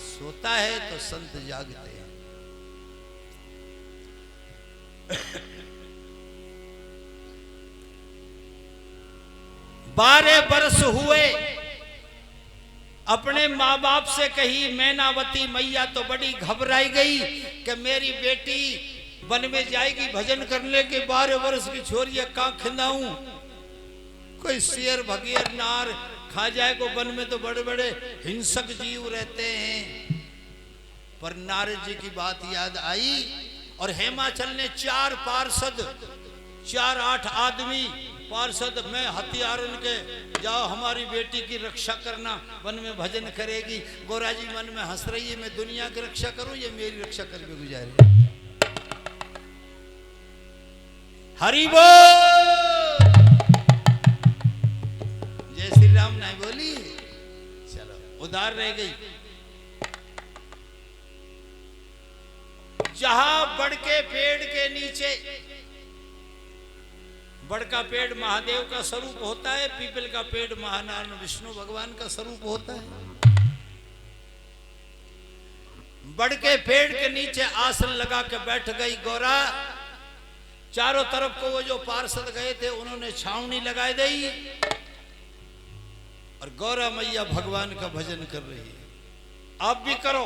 सोता है तो संत जागते हैं। 12 वर्ष हुए, अपने माँ बाप से कही मैनावती मैया तो बड़ी घबराई गई कि मेरी बेटी वन में जाएगी भजन करने के। 12 वर्ष की छोरी कहाँ खिंदाऊं, कोई शेर भगियर नार खा जाए को। वन में तो बड़े बड़े हिंसक जीव रहते हैं। पर नारद जी की बात याद आई और हेमाचल ने 4 पार्षद, 4-8 आदमी पार्षद में हथियारन के जाओ हमारी बेटी की रक्षा करना, वन में भजन करेगी। गोरा जी मन में हंस रही है, मैं दुनिया की रक्षा करूं ये मेरी रक्षा करके गुजारे। हरि बोल, जय श्री राम नहीं बोली, चलो उधार रह गई। जहां बड़ के पेड़ के नीचे, बड़ का पेड़ महादेव का स्वरूप होता है, पीपल का पेड़ महानारायण विष्णु भगवान का स्वरूप होता है। बड़ के पेड़ के नीचे आसन लगा के बैठ गई गौरा। चारों तरफ को वो जो पार्षद गए थे उन्होंने छावनी लगाई दी और गौरा मैया भगवान का भजन कर रही है। आप भी करो।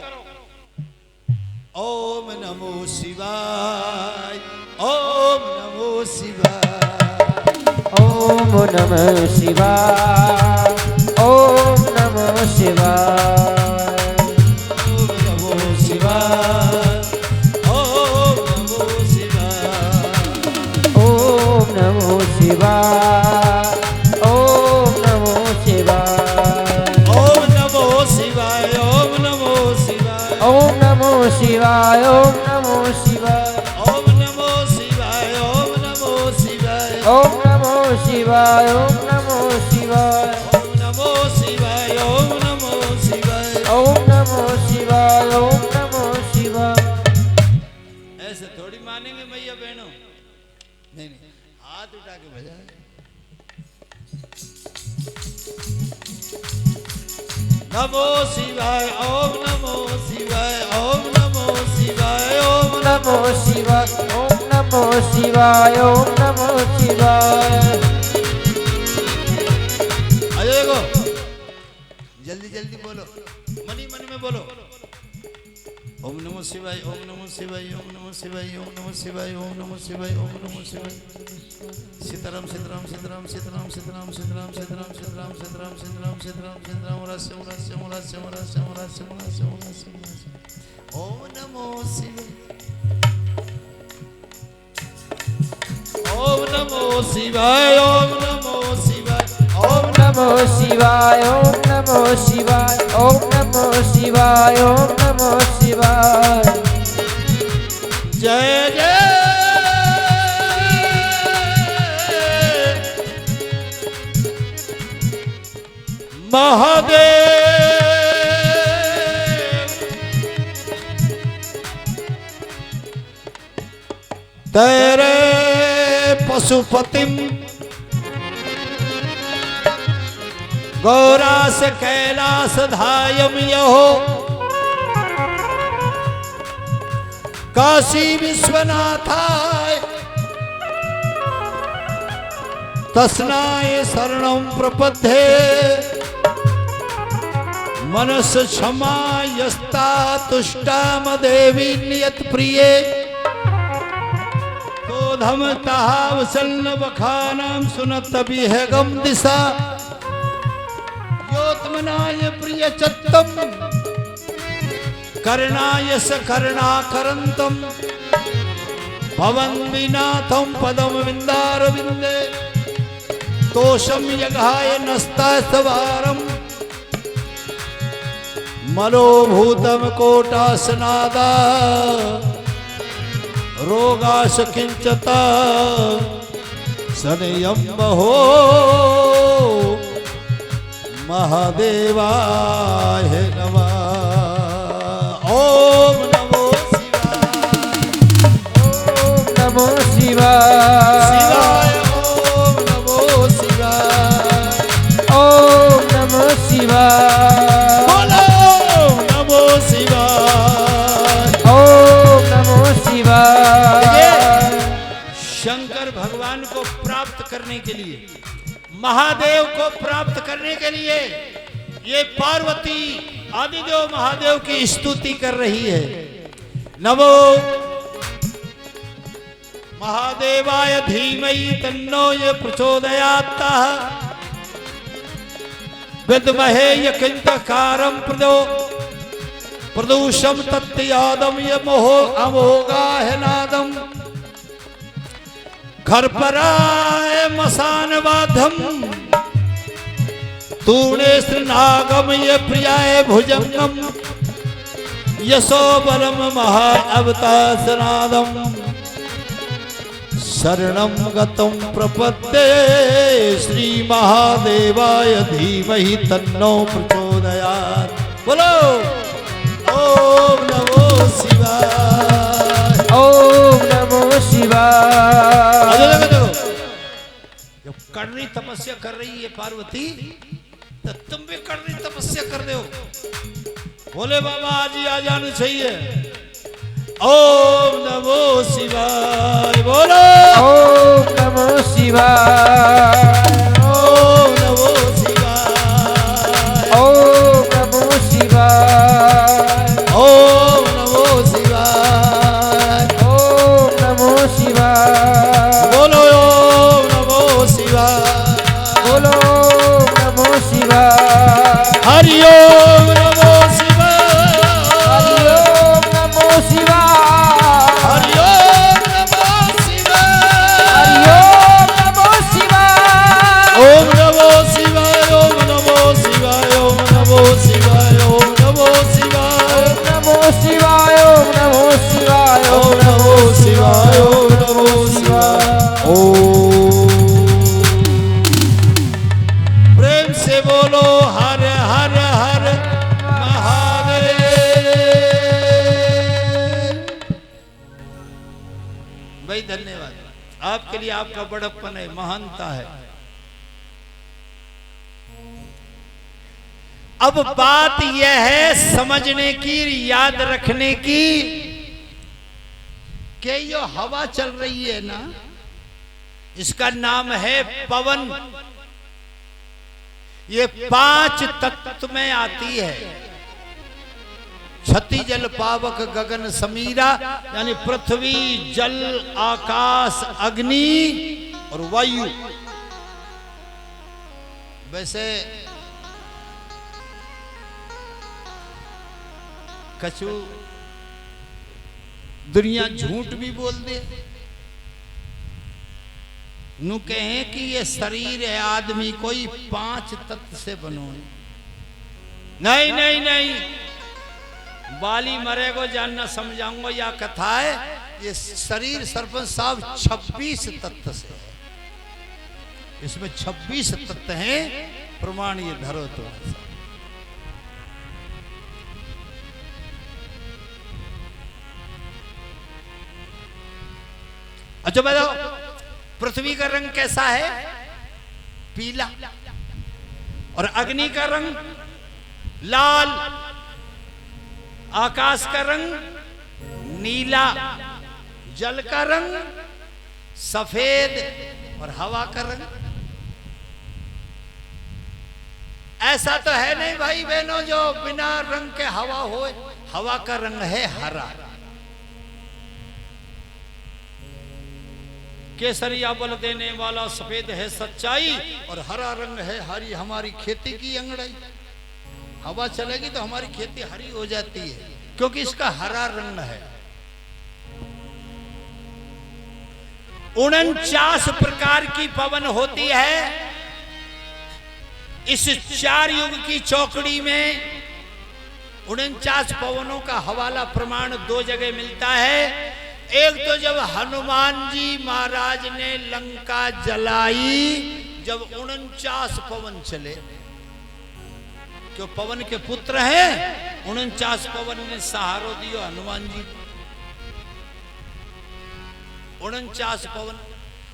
ओम नमो शिवाय, ओम नमो शिवाय, ओम नमः शिवाय, ओम नमः शिवाय, ओम नमो शिवाय, ओम नमो शिवाय, ओम नमो शिवाय, ओम नमो शिवाय, ओम नमो शिवाय, ओम नमो शिवाय, ओम नमो शिवाय, ओम नमो शिवाय, ओम नमो शिवाय, ओम नमो शिवाय, ओम नमो शिवाय, ओम नमो शिवाय, ओम नमो शिवाय, ओम नमो शिवाय, ओम नमो शिवाय, ओम नमो शिवाय। ऐसे थोड़ी मानेंगे मैया बहनों, नहीं नहीं, हाथ उठा के बजाए। नमो शिवाय, ओम नमो शिवाय, ओम नमो शिवाय, ओम नमो शिवाय, ओम नमो शिवाय, ओम नमो शिवाय। आइए देखो, जल्दी जल्दी बोलो, मनी मन में बोलो। ओम नमो शिवाय, ओम नमो शिवाय, ओम नमो शिवाय, ओम नमो शिवाय, ओम नमो शिवाय, ओम नमो शिवाय। सीताराम सीताराम सीताराम सीताराम सीताराम सीताराम सीताराम सीताराम सीताराम सीताराम सीताराम सीताराम रहस्य रहस्य रहस्य रहस्य रहस्य रहस्य रहस्य। ओम नमो शिवाय, ओम नमो शिवाय, ओम नमो शिवाय, ओम नमो शिवाय ओम नमो शिवाय ओम नमो शिवाय ओम नमो शिवाय जय जय महादेव। तेरे पशुपतिम गौरास कैलास धायम यहो काशी विश्वनाथाय तस्नाय शरणं प्रपद्ये मनस क्षमा यस्ता तुष्टाम देवी नियत प्रिये धम तावसन्न बखानाम सुनत बिहगम दिशा योत्मनाय प्रिय चत्तम करणाय स करुणा करंतम भवन विनाथम पदम विंदार विंदे तोषम यगाय नस्ता सवारम मनोभूतम कोटासनादा रोगाश किंचता सनयम्बहो महादेवाय नमः। ओम नमो शिवाय शिवाय ओम नमो शिवाय ओम नमो शिवाय बोलो ओम नमो शिवाय ओम नमो शिवाय। शंकर भगवान को प्राप्त करने के लिए, महादेव को प्राप्त करने के लिए ये पार्वती आदिदेव महादेव की स्तुति कर रही है। नमो महादेवाय धीमहि तन्नो ये प्रचोदयात् विद्महे यकिंतकारं प्रदूषम तत्यादम ये मोहो अमोगाह नादम घर पर आए मसान बाधम तूणे श्रीनागम ये प्रियाय भुजंगम यशो बलम महा अवतासनादम शरणं गतं प्रपद्ये श्री महादेवाय धीमहि तन्नो प्रचोदयात्। बोलो ओम नमो शिवाय ओम नमो शिवाय। जब कड़नी तपस्या कर रही है पार्वती तो तुम भी कड़नी तपस्या कर दो। बोले बाबा आज ही आ जाना चाहिए। ओम नमो शिवाय। बोलो ओम नमो शिवाय ओम नमो शिवाय ओम नमो शिवाय ओम नमो शिवाय ओम नमो शिवाय। बोलो ओम नमो शिवाय बोलो ओम नमो शिवाय। हरि ओम नमो शिवाय हरि ओम नमो शिवाय। हरि ओम नमो शिवाय हरि ओम नमो शिवाय। ओम नमो शिवाय ओम नमो शिवाय ओम नमो शिवाय ओम नमो शिवाय ओम नमो शिवाय ओम नमो शिवाय ओम नमो शिवाय ओम नमो शिवाय। ओम प्रेम से बोलो हर हर हर महादेव। भाई धन्यवाद आपके लिए। आपका बड़प्पन है, महानता है। अब बात यह है समझने की, याद रखने की कि ये हवा चल रही है ना, इसका नाम है पवन। ये 5 तत्व में आती है। छति जल पावक गगन समीरा, यानी पृथ्वी जल आकाश अग्नि और वायु। वैसे कछु दुनिया झूठ भी बोल दे, नु कहे कि ये शरीर है आदमी कोई 5 तत्व से बनो है। नहीं नहीं नहीं, बाली मरेगो जानना समझाऊंगा या कथा है। ये शरीर सरपंच साहब 26 तत्व से है, इसमें 26 तत्व हैं। प्रमाण ये धरो तो अच्छा बताओ, पृथ्वी का रंग कैसा है? पीला। और अग्नि का रंग लाल, आकाश का रंग नीला, जल का रंग सफेद और हवा का रंग। ऐसा तो है नहीं भाई बहनों जो बिना रंग के हवा हो। हवा का रंग है हरा। केसरिया बल देने वाला सफेद है सच्चाई, और हरा रंग है हरी हमारी खेती की अंगड़ाई। हवा चलेगी तो हमारी खेती हरी हो जाती है, क्योंकि इसका हरा रंग है। 49 प्रकार की पवन होती है। इस 4 युग की चौकड़ी में 49 पवनों का हवाला प्रमाण 2 जगह मिलता है। एक तो जब हनुमान जी महाराज ने लंका जलाई, जब 49 पवन चले, क्यों पवन के पुत्र हैं, 49 पवन ने सहारो दियो हनुमान जी। 49 पवन,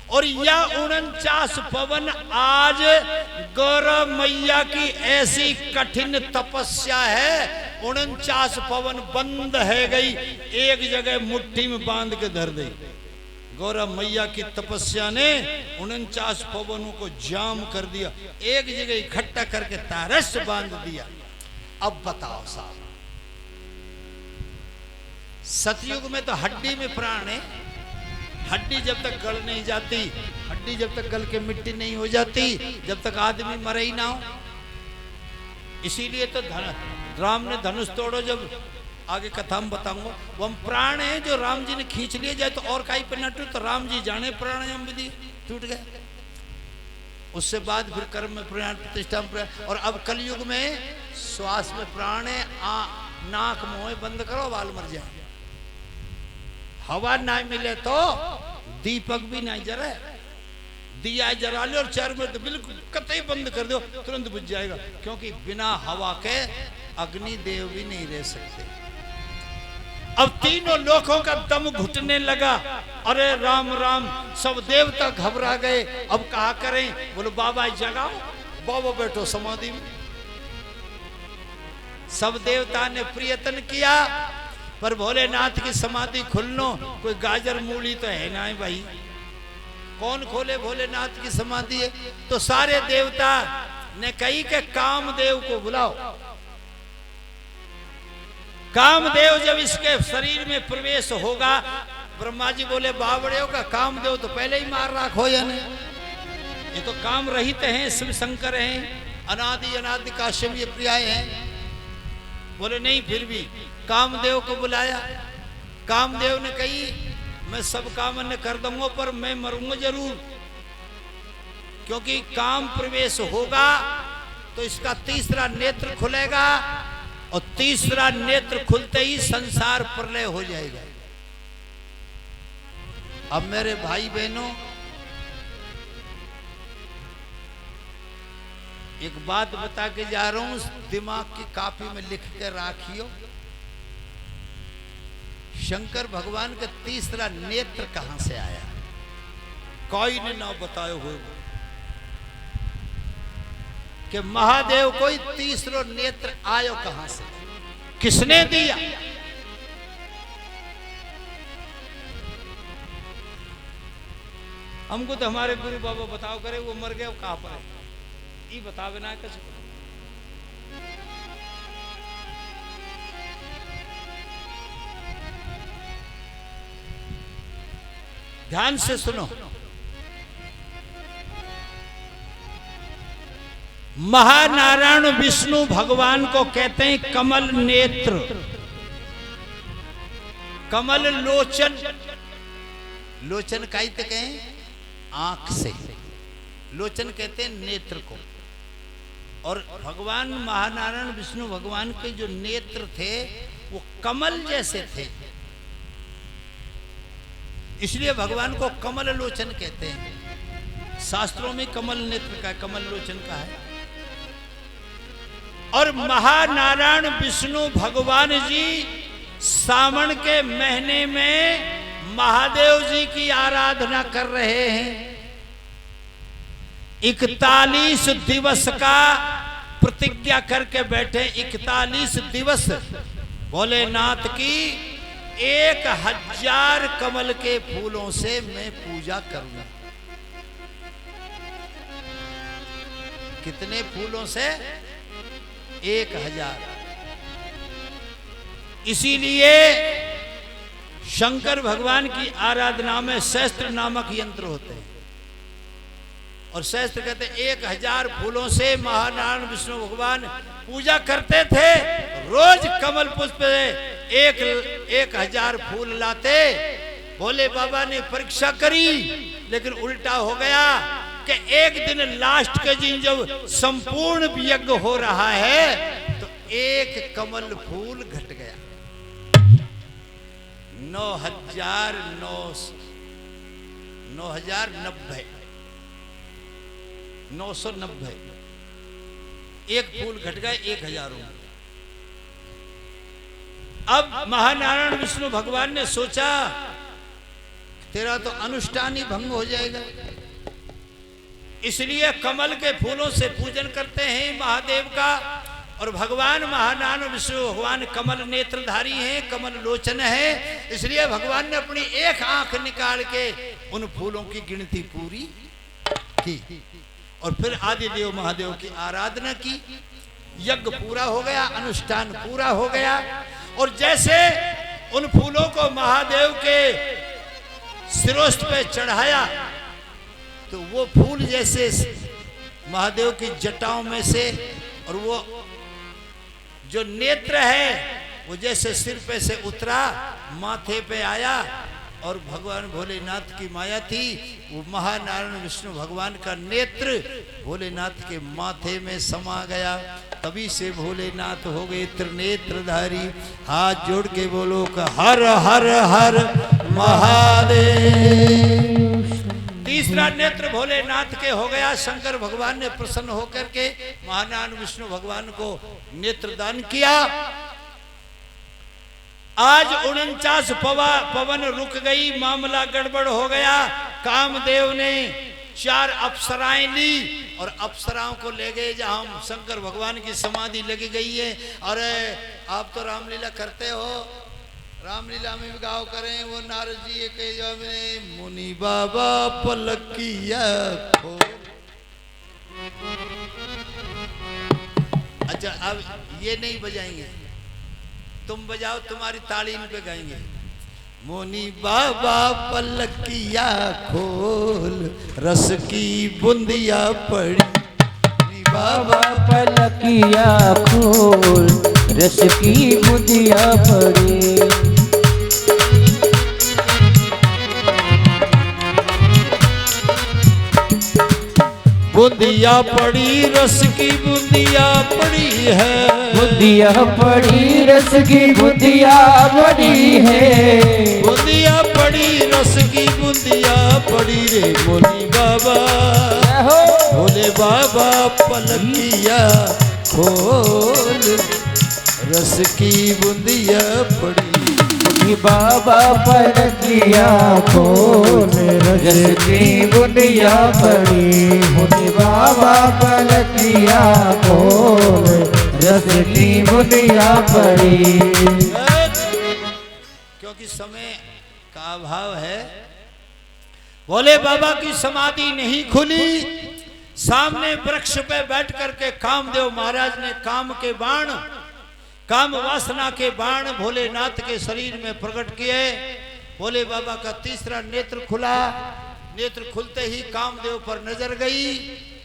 और यह 49 पवन आज गौरव मैया की ऐसी कठिन तपस्या है। 49 पवन बंद है गई, एक जगह मुट्ठी में बांध के धर दी। गौरव मैया की तपस्या ने 49 पवनों को जाम कर दिया, एक जगह इकट्ठा करके तारस बांध दिया। अब बताओ साहब, सतयुग में तो हड्डी में प्राण है। हड्डी जब तक गल नहीं जाती, हड्डी जब तक गल के मिट्टी नहीं हो जाती, जब तक आदमी मरे ही ना हो। इसीलिए तो राम ने धनुष तोड़ो, जब आगे कथा में बताऊंगा, वो प्राण है जो राम जी ने खींच लिए जाए तो और कहीं पर न टूट, तो राम जी जाने प्राणायाम विधि टूट गए। उससे बाद फिर कर्म में प्राण, प्रतिष्ठा में प्राण, और अब कलयुग में श्वास में प्राण है। नाक मुंह बंद करो, बाल मर जाए। हवा ना मिले तो दीपक भी नहीं जले, दिया जला लो, और चार में तो बिल्कुल कतई बंद कर दो, तुरंत बुझ जाएगा। क्योंकि बिना हवा के अग्नि देव भी नहीं रह सकते। अब तीनों लोगों का दम घुटने लगा। अरे राम राम, सब देवता घबरा गए। अब कहा करें? बोलो बाबा जगाओ, बाबा बैठो समाधि में। सब देवता ने प्रयत्न किया, पर भोलेनाथ की समाधि खुलनो कोई गाजर मूली तो है ना भाई। कौन खोले भोलेनाथ की समाधि है? तो सारे देवता ने कही कि कामदेव को बुलाओ। कामदेव जब इसके शरीर में प्रवेश होगा, ब्रह्मा जी बोले बावड़े का कामदेव तो पहले ही मार रखो या नहीं, ये तो काम रहित हैं, शिव शंकर हैं, अनादि अनादि काश्यप प्रियाय हैं। बोले नहीं, फिर भी कामदेव को बुलाया। कामदेव ने कही मैं सब काम न कर दूंगा, पर मैं मरूंगा जरूर, क्योंकि काम प्रवेश होगा तो इसका तीसरा नेत्र खुलेगा, और तीसरा नेत्र खुलते ही संसार प्रलय हो जाएगा। अब मेरे भाई बहनों, एक बात बता के जा रहा हूं, दिमाग की कॉपी में लिख के राखियो। शंकर भगवान का तीसरा नेत्र कहां से आया? कोई ने ना बताया हो कि महादेव कोई तीसरा नेत्र आयो कहां से, किसने दिया? हमको तो हमारे गुरु बाबा बताओ करे, वो मर गए, वो कहां पर है ये बतावे ना कैसे। ध्यान से सुनो, महानारायण विष्णु भगवान को कहते हैं कमल नेत्र, कमल लोचन। लोचन काई तो कहें आंख से, लोचन कहते हैं नेत्र को। और भगवान महानारायण विष्णु भगवान के जो नेत्र थे वो कमल जैसे थे, इसलिए भगवान को कमल लोचन कहते हैं। शास्त्रों में कमल नेत्र का, कमल लोचन का है। और महानारायण विष्णु भगवान जी सावन के महीने में महादेव जी की आराधना कर रहे हैं। 41 दिवस का प्रतिज्ञा करके बैठे। 41 दिवस भोलेनाथ की 1000 कमल के फूलों से मैं पूजा करूंगा। कितने फूलों से? 1000। इसीलिए शंकर भगवान की आराधना में सहस्त्र नामक यंत्र होते हैं। और सहस्त्र कहते हैं 1000 फूलों से महानारायण विष्णु भगवान पूजा करते थे। रोज कमल पुष्प 1000 फूल लाते। भोले बाबा ने परीक्षा करी, लेकिन उल्टा हो गया कि एक दिन लास्ट के दिन जब संपूर्ण यज्ञ हो रहा है तो एक कमल फूल घट गया। 9,090 एक फूल घट गए 1000 में। अब महानारायण विष्णु भगवान ने सोचा तेरा तो अनुष्ठान ही भंग हो जाएगा, इसलिए कमल के फूलों से पूजन करते हैं महादेव का। और भगवान महानारायण विष्णु भगवान कमल नेत्रधारी हैं, कमल लोचन है, इसलिए भगवान ने अपनी एक आंख निकाल के उन फूलों की गिनती पूरी की और फिर आदिदेव महादेव की आराधना की। यज्ञ पूरा हो गया, अनुष्ठान पूरा हो गया। और जैसे उन फूलों को महादेव के शिरोष्ठ पे चढ़ाया तो वो फूल जैसे महादेव की जटाओं में से, और वो जो नेत्र है वो जैसे सिर पे से उतरा माथे पे आया। और भगवान भोलेनाथ की माया थी, वो महानारायण विष्णु भगवान का नेत्र भोलेनाथ के माथे में समा गया। तभी से भोलेनाथ हो गए त्रिनेत्रधारी। हाथ जोड़ के बोलो का हर हर हर महादेव। तीसरा नेत्र भोलेनाथ के हो गया। शंकर भगवान ने प्रसन्न होकर के महानारायण विष्णु भगवान को नेत्र दान किया। आज 49 पवन रुक गई, मामला गड़बड़ हो गया। कामदेव ने 4 अप्सराएं ली और अप्सराओं को ले गए जहां शंकर भगवान की समाधि लगी गई है। और आप तो रामलीला करते हो, रामलीला में भी गाओ करें। वो नारद जी के जब मुनि बाबा पलकिया खो। अच्छा, अब ये नहीं बजाएंगे, तुम बजाओ, तुम्हारी ताली इन पे गाएंगे। मुनि बाबा पलकिया खोल, रस की बूंदिया पड़ी। मुनि बाबा पलकिया खोल, रस की बूंदिया पड़ी। बूंदिया पड़ी, रस की बूंदिया पड़ी है। बूंदिया पड़ी, रस की बूंदिया पड़ी है। बूंदिया पड़ी, रस की बूंदिया पड़ी रे मुनि बाबा। भोले बाबा पलकिया खोल, रस की बूंदिया पड़ी। बाबा पलकिया खोल, रस की बूंदिया पड़ी। मुनि बाबा पलकिया खोल, रस की बूंदिया पड़ी। क्योंकि समय का अभाव है, भोले बाबा की समाधि नहीं खुली। सामने वृक्ष पे बैठ करके कामदेव महाराज ने काम के बाण, काम वासना के बाण भोलेनाथ के शरीर में प्रकट किए। भोले बाबा का तीसरा नेत्र खुला। नेत्र खुलते ही कामदेव पर नजर गई।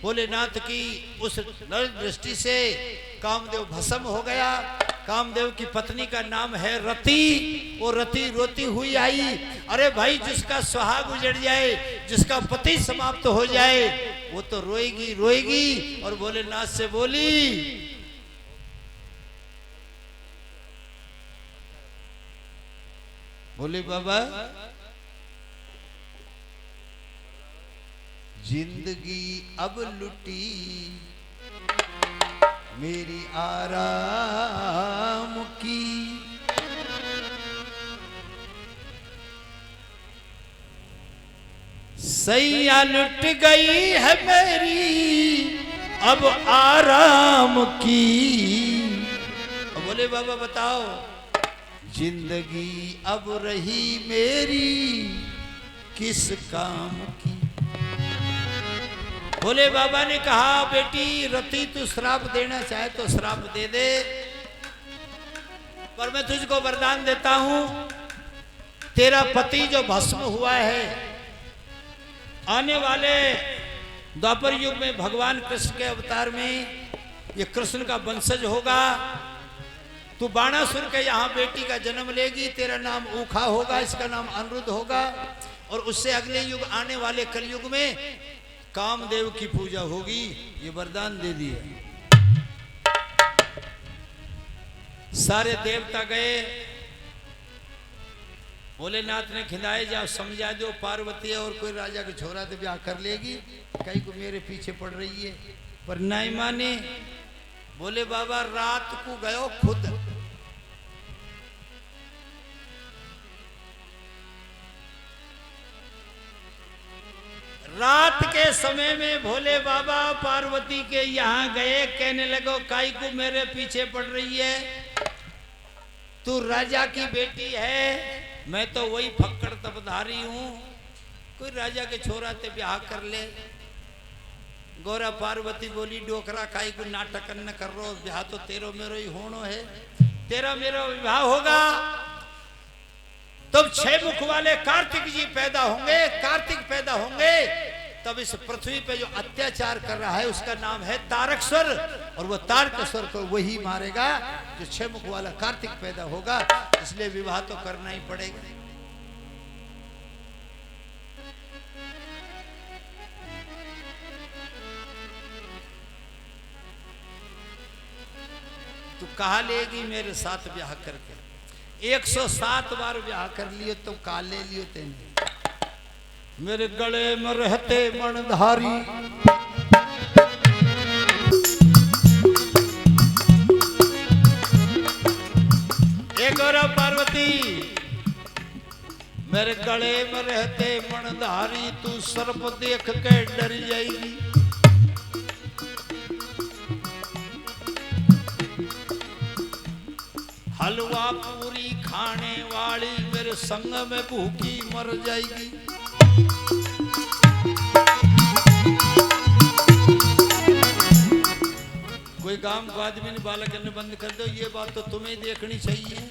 भोलेनाथ की उस नर दृष्टि से कामदेव भस्म हो गया। कामदेव की पत्नी का नाम है रति। वो रति रोती हुई आई। अरे भाई, जिसका सुहाग उजड़ जाए, जिसका पति समाप्त हो जाए, वो तो रोएगी रोएगी। और भोलेनाथ से बोली, बोले बाबा, जिंदगी अब लुटी मेरी आराम की, सैया लुट गई है मेरी अब आराम की। बोले बाबा बताओ, जिंदगी अब रही मेरी किस काम की। भोले बाबा ने कहा, बेटी रति, तू श्राप देना चाहे तो श्राप दे दे, पर मैं तुझको वरदान देता हूं, तेरा पति जो भस्म हुआ है, आने वाले द्वापर युग में भगवान कृष्ण के अवतार में ये कृष्ण का वंशज होगा। तू बाणासुर के यहाँ बेटी का जन्म लेगी, तेरा नाम ऊखा होगा, इसका नाम अनिरुद्ध होगा। और उससे अगले युग आने वाले कलयुग में कामदेव की पूजा होगी। ये वरदान दे दिया। सारे देवता गए, भोलेनाथ ने खिलाए, जाओ समझा दो पार्वती है और कोई राजा के छोरा तो ब्याह कर लेगी, कहीं को मेरे पीछे पड़ रही है। पर नहीं माने। बोले बाबा, रात को गयो खुद, रात के समय में भोले बाबा पार्वती के यहाँ गए। कहने लगो, काई को मेरे पीछे पड़ रही है, तू राजा की बेटी है, मैं तो वही फक्कड़ तपधारी हूं, कोई राजा के छोरा ते ब्याह कर ले। गौरा पार्वती बोली, डोकरा काई को नाटक न कर रो, ब्याह तो तेरो मेरो ही होनो है, तेरा मेरा विवाह होगा तब 6 मुख वाले कार्तिक जी पैदा होंगे। कार्तिक पैदा होंगे तब इस पृथ्वी पे जो अत्याचार कर रहा है उसका नाम है तारकेश्वर, और वो तारकेश्वर को वही मारेगा जो 6 मुख वाला कार्तिक पैदा होगा। इसलिए विवाह तो करना ही पड़ेगा। तू कहा लेगी मेरे साथ ब्याह करके? 107 बार ब्याह कर लियो तो का ले लियो तेने? मेरे गले में रहते मणधारी, एक और पार्वती, मेरे गले में रहते मणधारी, तू सर्प देख के डर जाएगी। हलवा पूरी खाने वाली मेरे संग में भूखी मर जाएगी। कोई गांव को आदमी ने बालक करने बंद कर दो, ये बात तो तुम्हें देखनी चाहिए,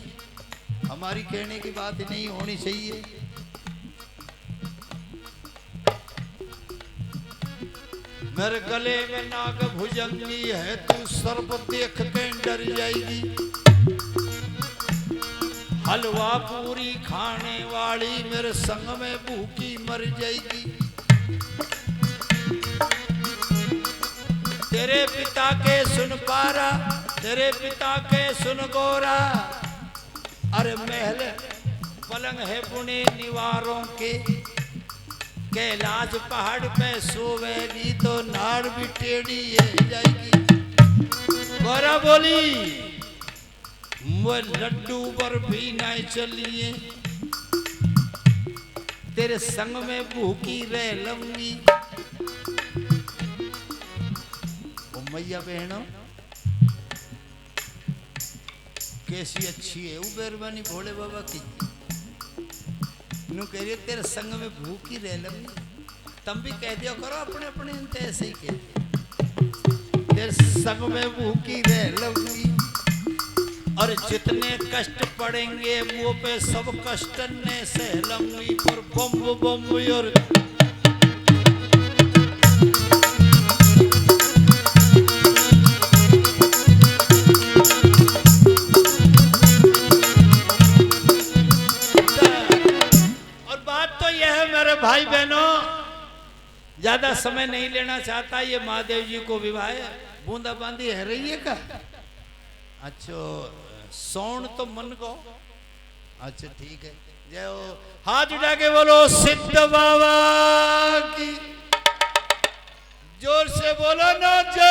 हमारी कहने की बात नहीं होनी चाहिए। मेरे गले में नाग भुजंगी है, तू सर्प देख के डर जाएगी। हलवा पूरी खाने वाली मेरे संग में भूखी मर जाएगी। तेरे पिता के सुन पारा, तेरे पिता के सुन गोरा, अरे महल पलंग है बुने निवारों के, कैलाश पहाड़ पे सोवेगी तो नाड़ भी टेढ़ी है जाएगी। गोरा बोली, वो लड्डू बर्फी नहीं चलिए, तेरे संग में भूखी रह लूंगी। ओ मैया बहनों, कैसी अच्छी है वो मेहरबानी भोले बाबा की। नू कह रही तेरे संग में भूखी रह लूंगी, तुम भी कह दिया करो अपने अपने ऐसे ही कह, तेरे संग में भूखी रह लूंगी, और जितने कष्ट पड़ेंगे वो पे सब कष्ट ने सह लूंगी। पर बम बम और प्यारे भाई बहनों, ज्यादा समय नहीं लेना चाहता। ये महादेव जी को विवाह है, बूंदा बांदी है रही है का? अच्छा, सोन तो मन को। अच्छा ठीक है, जय हो। हाथ उठा के बोलो सिद्ध बाबा की, जोर से बोलो ना जय।